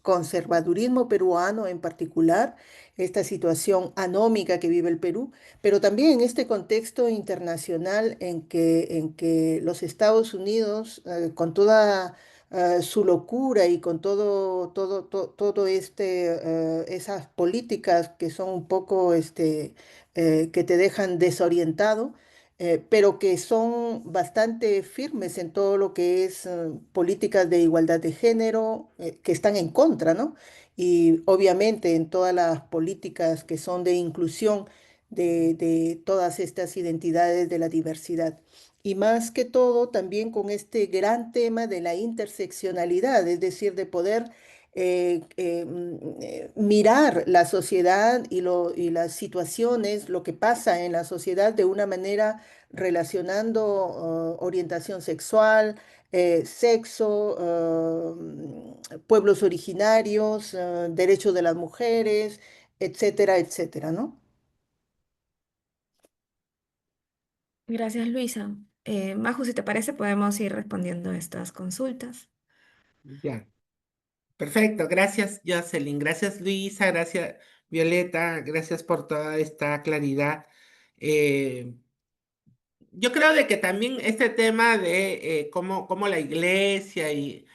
conservadurismo peruano en particular, esta situación anómica que vive el Perú, pero también en este contexto internacional en que los Estados Unidos, con toda su locura y con todo esas políticas que son un poco que te dejan desorientado, pero que son bastante firmes en todo lo que es políticas de igualdad de género, que están en contra, ¿no? Y obviamente en todas las políticas que son de inclusión de todas estas identidades de la diversidad. Y más que todo, también con este gran tema de la interseccionalidad, es decir, de poder mirar la sociedad y las situaciones, lo que pasa en la sociedad de una manera relacionando orientación sexual, sexo, pueblos originarios, derechos de las mujeres, etcétera, etcétera, ¿no? Gracias, Luisa. Majo, si te parece, podemos ir respondiendo estas consultas. Ya. Perfecto, gracias Jocelyn, gracias Luisa, gracias Violeta, gracias por toda esta claridad. Eh, yo creo de que también este tema de cómo la iglesia y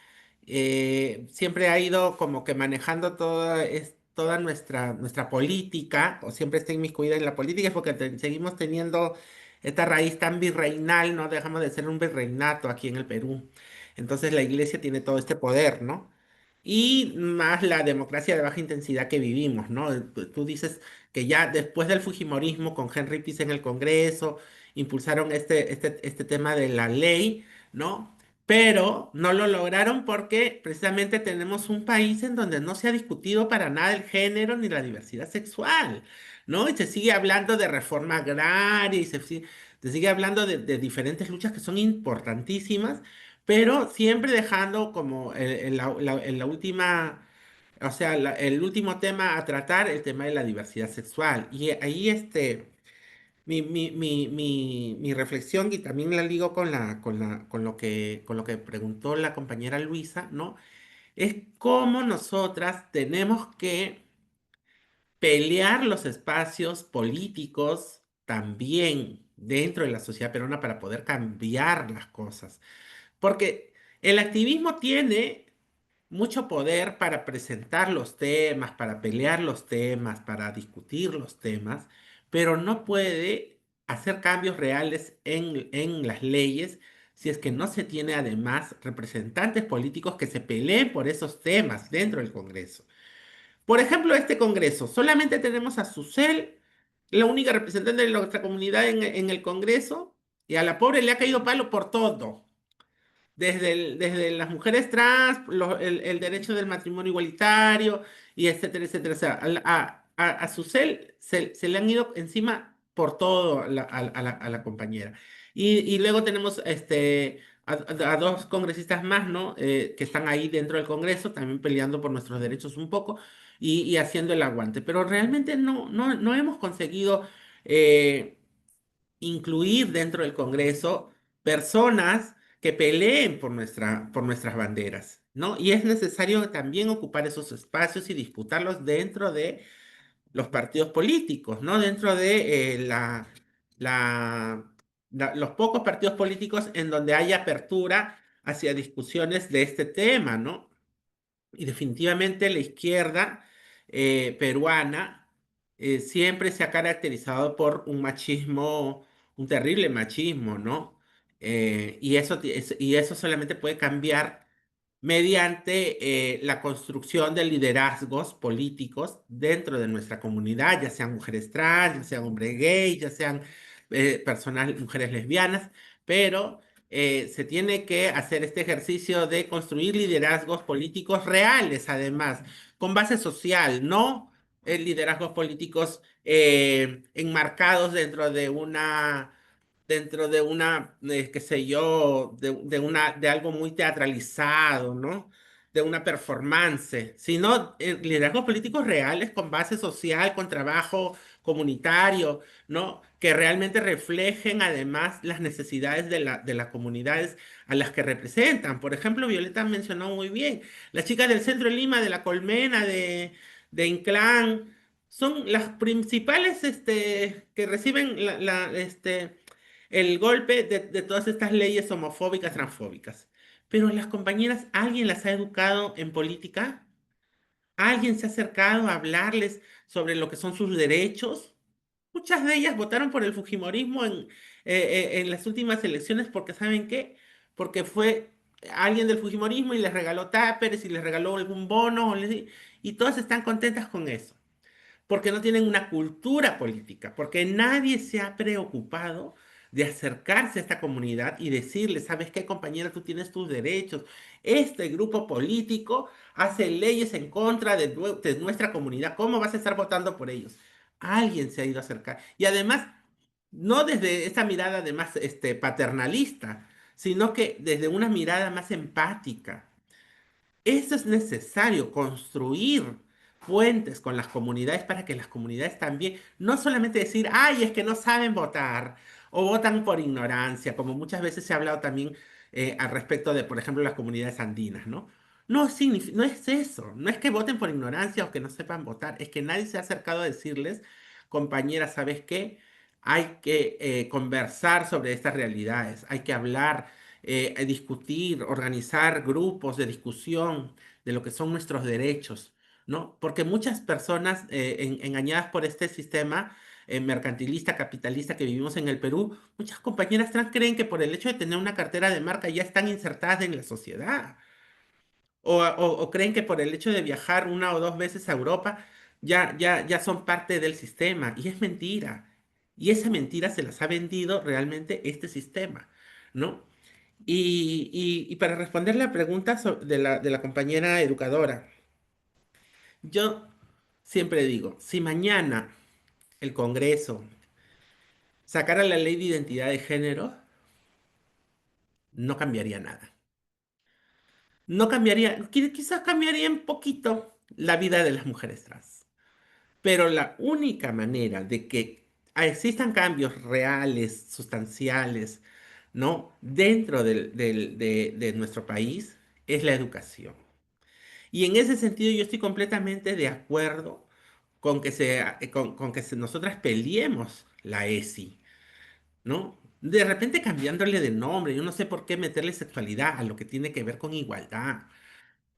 siempre ha ido como que manejando toda nuestra política, o siempre está inmiscuida en la política, es porque seguimos teniendo esta raíz tan virreinal, no dejamos de ser un virreinato aquí en el Perú. Entonces la iglesia tiene todo este poder, ¿no? Y más la democracia de baja intensidad que vivimos, ¿no? Tú dices que ya después del Fujimorismo, con Henry Piz en el Congreso, impulsaron este tema de la ley, ¿no? Pero no lo lograron porque precisamente tenemos un país en donde no se ha discutido para nada el género ni la diversidad sexual, ¿no? Y se sigue hablando de reforma agraria y se sigue hablando de diferentes luchas que son importantísimas, pero siempre dejando como en la última, o sea, el último tema a tratar, el tema de la diversidad sexual. Y ahí mi reflexión, y también la ligo con lo que preguntó la compañera Luisa, ¿no? Es cómo nosotras tenemos que pelear los espacios políticos también dentro de la sociedad peruana para poder cambiar las cosas. Porque el activismo tiene mucho poder para presentar los temas, para pelear los temas, para discutir los temas, pero no puede hacer cambios reales en las leyes si es que no se tiene además representantes políticos que se peleen por esos temas dentro del Congreso. Por ejemplo, este Congreso, solamente tenemos a Susel, la única representante de nuestra comunidad en el Congreso, y a la pobre le ha caído palo por todo desde las mujeres trans, el derecho del matrimonio igualitario, y etcétera, etcétera. O sea, a Susel se le han ido encima por todo a la compañera. Y luego tenemos a dos congresistas más, ¿no? Que están ahí dentro del Congreso, también peleando por nuestros derechos un poco y haciendo el aguante. Pero realmente no hemos conseguido eh, incluir dentro del Congreso personas que peleen por nuestras banderas, ¿no? Y es necesario también ocupar esos espacios y disputarlos dentro de los partidos políticos, ¿no? Dentro de la- los pocos partidos políticos en donde hay apertura hacia discusiones de este tema, ¿no? Y definitivamente la izquierda peruana siempre se ha caracterizado por un machismo, un terrible machismo, ¿no? Y eso solamente puede cambiar mediante la construcción de liderazgos políticos dentro de nuestra comunidad, ya sean mujeres trans, ya sean hombres gays, ya sean personas, mujeres lesbianas, pero se tiene que hacer este ejercicio de construir liderazgos políticos reales, además, con base social, no liderazgos políticos enmarcados qué sé yo, de algo muy teatralizado, ¿no? De una performance, sino liderazgos políticos reales con base social, con trabajo comunitario, ¿no? que realmente reflejen además las necesidades de las comunidades a las que representan. Por ejemplo, Violeta mencionó muy bien, las chicas del centro de Lima, de La Colmena, de Inclán, son las principales que reciben el golpe de todas estas leyes homofóbicas, transfóbicas. Pero las compañeras, ¿alguien las ha educado en política? ¿Alguien se ha acercado a hablarles sobre lo que son sus derechos? Muchas de ellas votaron por el Fujimorismo en las últimas elecciones porque, ¿saben qué? Porque fue alguien del Fujimorismo y les regaló táperes y les regaló algún bono, y todas están contentas con eso porque no tienen una cultura política, porque nadie se ha preocupado de acercarse a esta comunidad y decirle, ¿sabes qué, compañera? Tú tienes tus derechos. Este grupo político hace leyes en contra de nuestra comunidad. ¿Cómo vas a estar votando por ellos? Alguien se ha ido a acercar. Y además, no desde esta mirada además paternalista, sino que desde una mirada más empática. Eso es necesario, construir puentes con las comunidades para que las comunidades también, no solamente decir, ay, es que no saben votar o votan por ignorancia, como muchas veces se ha hablado también al respecto de, por ejemplo, las comunidades andinas, ¿no? No es eso, no es que voten por ignorancia o que no sepan votar, es que nadie se ha acercado a decirles, compañera, ¿sabes qué? Hay que conversar sobre estas realidades, hay que hablar discutir, organizar grupos de discusión de lo que son nuestros derechos, ¿no? Porque muchas personas engañadas por este sistema mercantilista, capitalista que vivimos en el Perú, muchas compañeras trans creen que por el hecho de tener una cartera de marca ya están insertadas en la sociedad. O creen que por el hecho de viajar una o dos veces a Europa ya son parte del sistema. Y es mentira. Y esa mentira se las ha vendido realmente este sistema, ¿no? Y para responder la pregunta de la compañera educadora, yo siempre digo, si mañana el Congreso sacara la ley de identidad de género, no cambiaría nada. No cambiaría, quizás cambiaría un poquito la vida de las mujeres trans. Pero la única manera de que existan cambios reales, sustanciales, ¿no? Dentro de nuestro país es la educación. Y en ese sentido yo estoy completamente de acuerdo con que nosotras peleemos la ESI, ¿no? De repente cambiándole de nombre, yo no sé por qué meterle sexualidad a lo que tiene que ver con igualdad.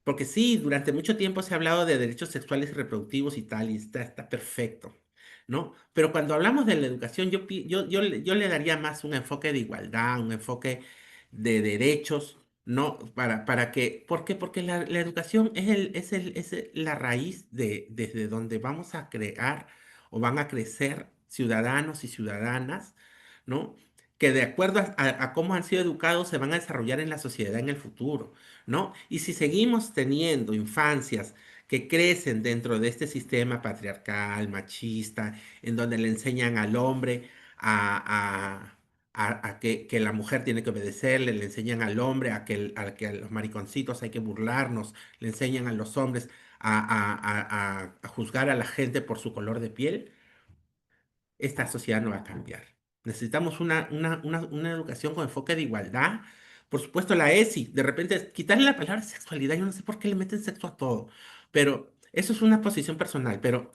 Porque sí, durante mucho tiempo se ha hablado de derechos sexuales y reproductivos y tal, y está perfecto, ¿no? Pero cuando hablamos de la educación, yo le daría más un enfoque de igualdad, un enfoque de derechos, ¿no? ¿Por qué? Porque la educación es la raíz desde donde vamos a crear o van a crecer ciudadanos y ciudadanas, ¿no? Que de acuerdo a cómo han sido educados se van a desarrollar en la sociedad en el futuro, ¿no? Y si seguimos teniendo infancias que crecen dentro de este sistema patriarcal, machista, en donde le enseñan al hombre que la mujer tiene que obedecerle, le enseñan al hombre a que a los mariconcitos hay que burlarnos, le enseñan a los hombres a juzgar a la gente por su color de piel, esta sociedad no va a cambiar. Necesitamos una educación con enfoque de igualdad. Por supuesto, la ESI, de repente, quitarle la palabra sexualidad, yo no sé por qué le meten sexo a todo, pero eso es una posición personal, pero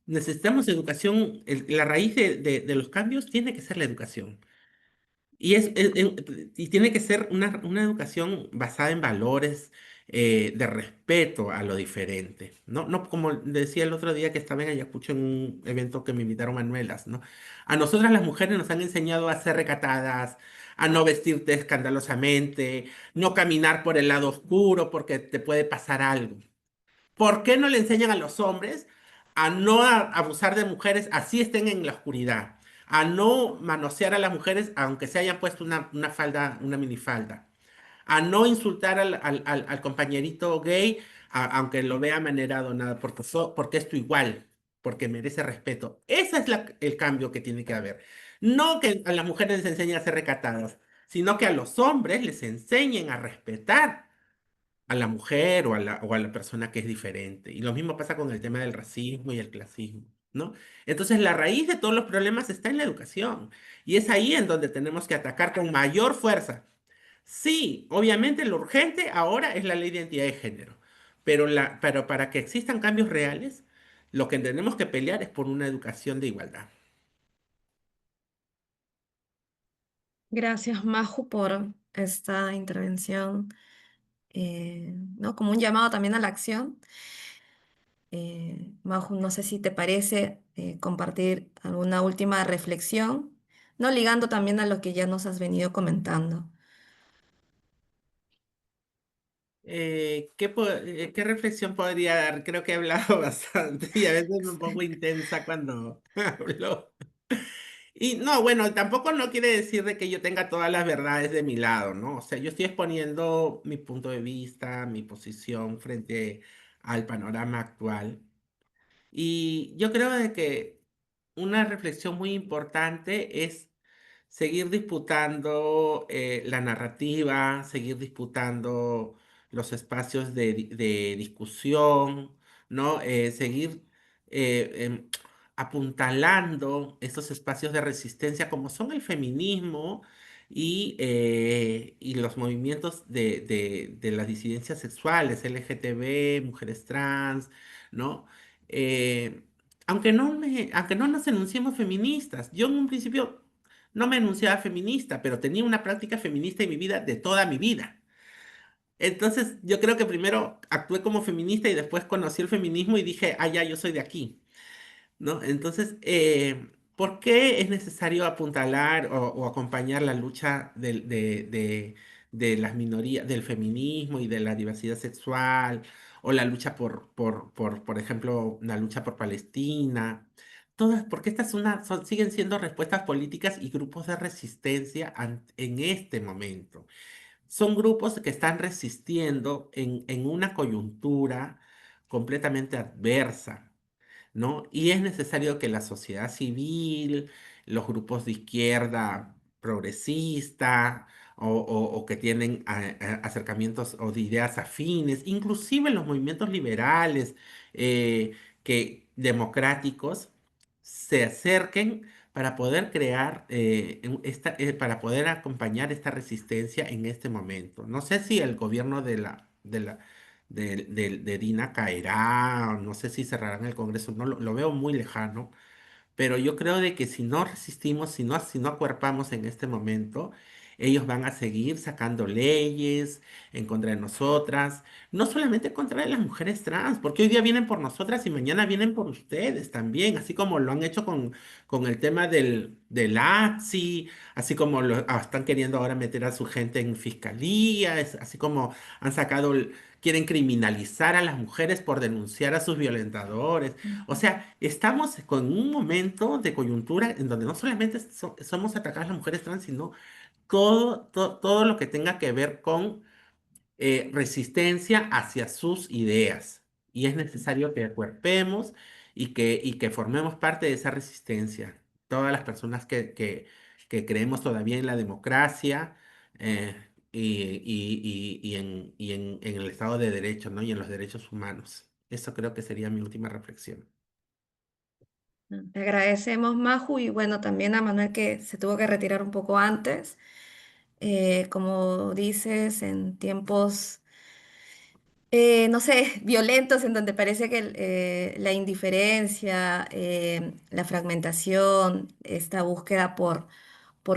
necesitamos educación, la raíz de los cambios tiene que ser la educación. Y tiene que ser una educación basada en valores de respeto a lo diferente, ¿no? No como decía el otro día que estaba en Ayacucho en un evento que me invitaron Manuelas, ¿no? A nosotras las mujeres nos han enseñado a ser recatadas, a no vestirte escandalosamente, no caminar por el lado oscuro porque te puede pasar algo. ¿Por qué no le enseñan a los hombres a no abusar de mujeres así estén en la oscuridad? A no manosear a las mujeres aunque se hayan puesto una falda, una minifalda. A no insultar al compañerito gay aunque lo vea manerado, nada, porque es tu igual, porque merece respeto. Ese es el cambio que tiene que haber. No que a las mujeres les enseñen a ser recatadas, sino que a los hombres les enseñen a respetar a la mujer o a la persona que es diferente. Y lo mismo pasa con el tema del racismo y el clasismo. ¿no? Entonces la raíz de todos los problemas está en la educación y es ahí en donde tenemos que atacar con mayor fuerza. Sí, obviamente lo urgente ahora es la ley de identidad de género, pero para que existan cambios reales, lo que tenemos que pelear es por una educación de igualdad. Gracias, Maju, por esta intervención, ¿no? Como un llamado también a la acción. Maju, no sé si te parece compartir alguna última reflexión, ¿no? Ligando también a lo que ya nos has venido comentando. ¿Qué reflexión podría dar? Creo que he hablado bastante y a veces me pongo intensa cuando hablo. Y no, bueno, tampoco no quiere decir de que yo tenga todas las verdades de mi lado, ¿no? O sea, yo estoy exponiendo mi punto de vista, mi posición frente al panorama actual. Y yo creo de que una reflexión muy importante es seguir disputando la narrativa, seguir disputando los espacios de discusión, ¿no? Seguir apuntalando estos espacios de resistencia como son el feminismo y los movimientos de las disidencias sexuales, LGTB, mujeres trans, ¿no? Eh, aunque no nos enunciemos feministas, yo en un principio no me enunciaba feminista, pero tenía una práctica feminista en mi vida de toda mi vida. Entonces, yo creo que primero actué como feminista y después conocí el feminismo y dije, ah, ya, yo soy de aquí, ¿no? Entonces, ¿por qué es necesario apuntalar o acompañar la lucha de las minorías, del feminismo y de la diversidad sexual, o la lucha por ejemplo, la lucha por Palestina? Todas, porque siguen siendo respuestas políticas y grupos de resistencia en este momento. Son grupos que están resistiendo en una coyuntura completamente adversa, ¿no? Y es necesario que la sociedad civil, los grupos de izquierda progresista o que tienen acercamientos o de ideas afines, inclusive los movimientos liberales democráticos, se acerquen para poder crear, para poder acompañar esta resistencia en este momento. No sé si el gobierno de Dina caerá, no sé si cerrarán el Congreso, no lo veo muy lejano, pero yo creo de que si no resistimos, si no acuerpamos en este momento, ellos van a seguir sacando leyes en contra de nosotras, no solamente contra las mujeres trans, porque hoy día vienen por nosotras y mañana vienen por ustedes también, así como lo han hecho con el tema del ATSI, así como están queriendo ahora meter a su gente en fiscalía, así como han quieren criminalizar a las mujeres por denunciar a sus violentadores. O sea, estamos con un momento de coyuntura en donde no solamente somos atacadas las mujeres trans, sino todo lo que tenga que ver con resistencia hacia sus ideas. Y es necesario que acuerpemos y que formemos parte de esa resistencia. Todas las personas que creemos todavía en la democracia en el Estado de Derecho, ¿no? Y en los derechos humanos. Eso creo que sería mi última reflexión. Te agradecemos, Maju, y bueno, también a Manuel que se tuvo que retirar un poco antes. Como dices, en tiempos, no sé, violentos, en donde parece que la indiferencia, la fragmentación, esta búsqueda por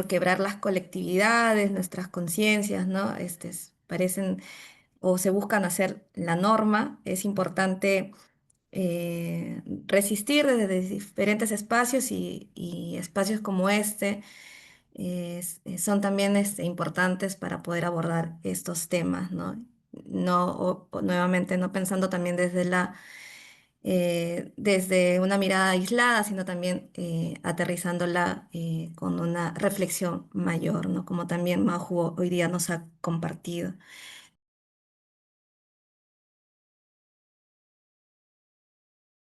quebrar las colectividades, nuestras conciencias, ¿no? Parecen o se buscan hacer la norma. Es importante resistir desde diferentes espacios y espacios como este son también importantes para poder abordar estos temas, ¿no? No, nuevamente, no pensando también desde una mirada aislada, sino también aterrizándola con una reflexión mayor, ¿no? Como también Maju hoy día nos ha compartido.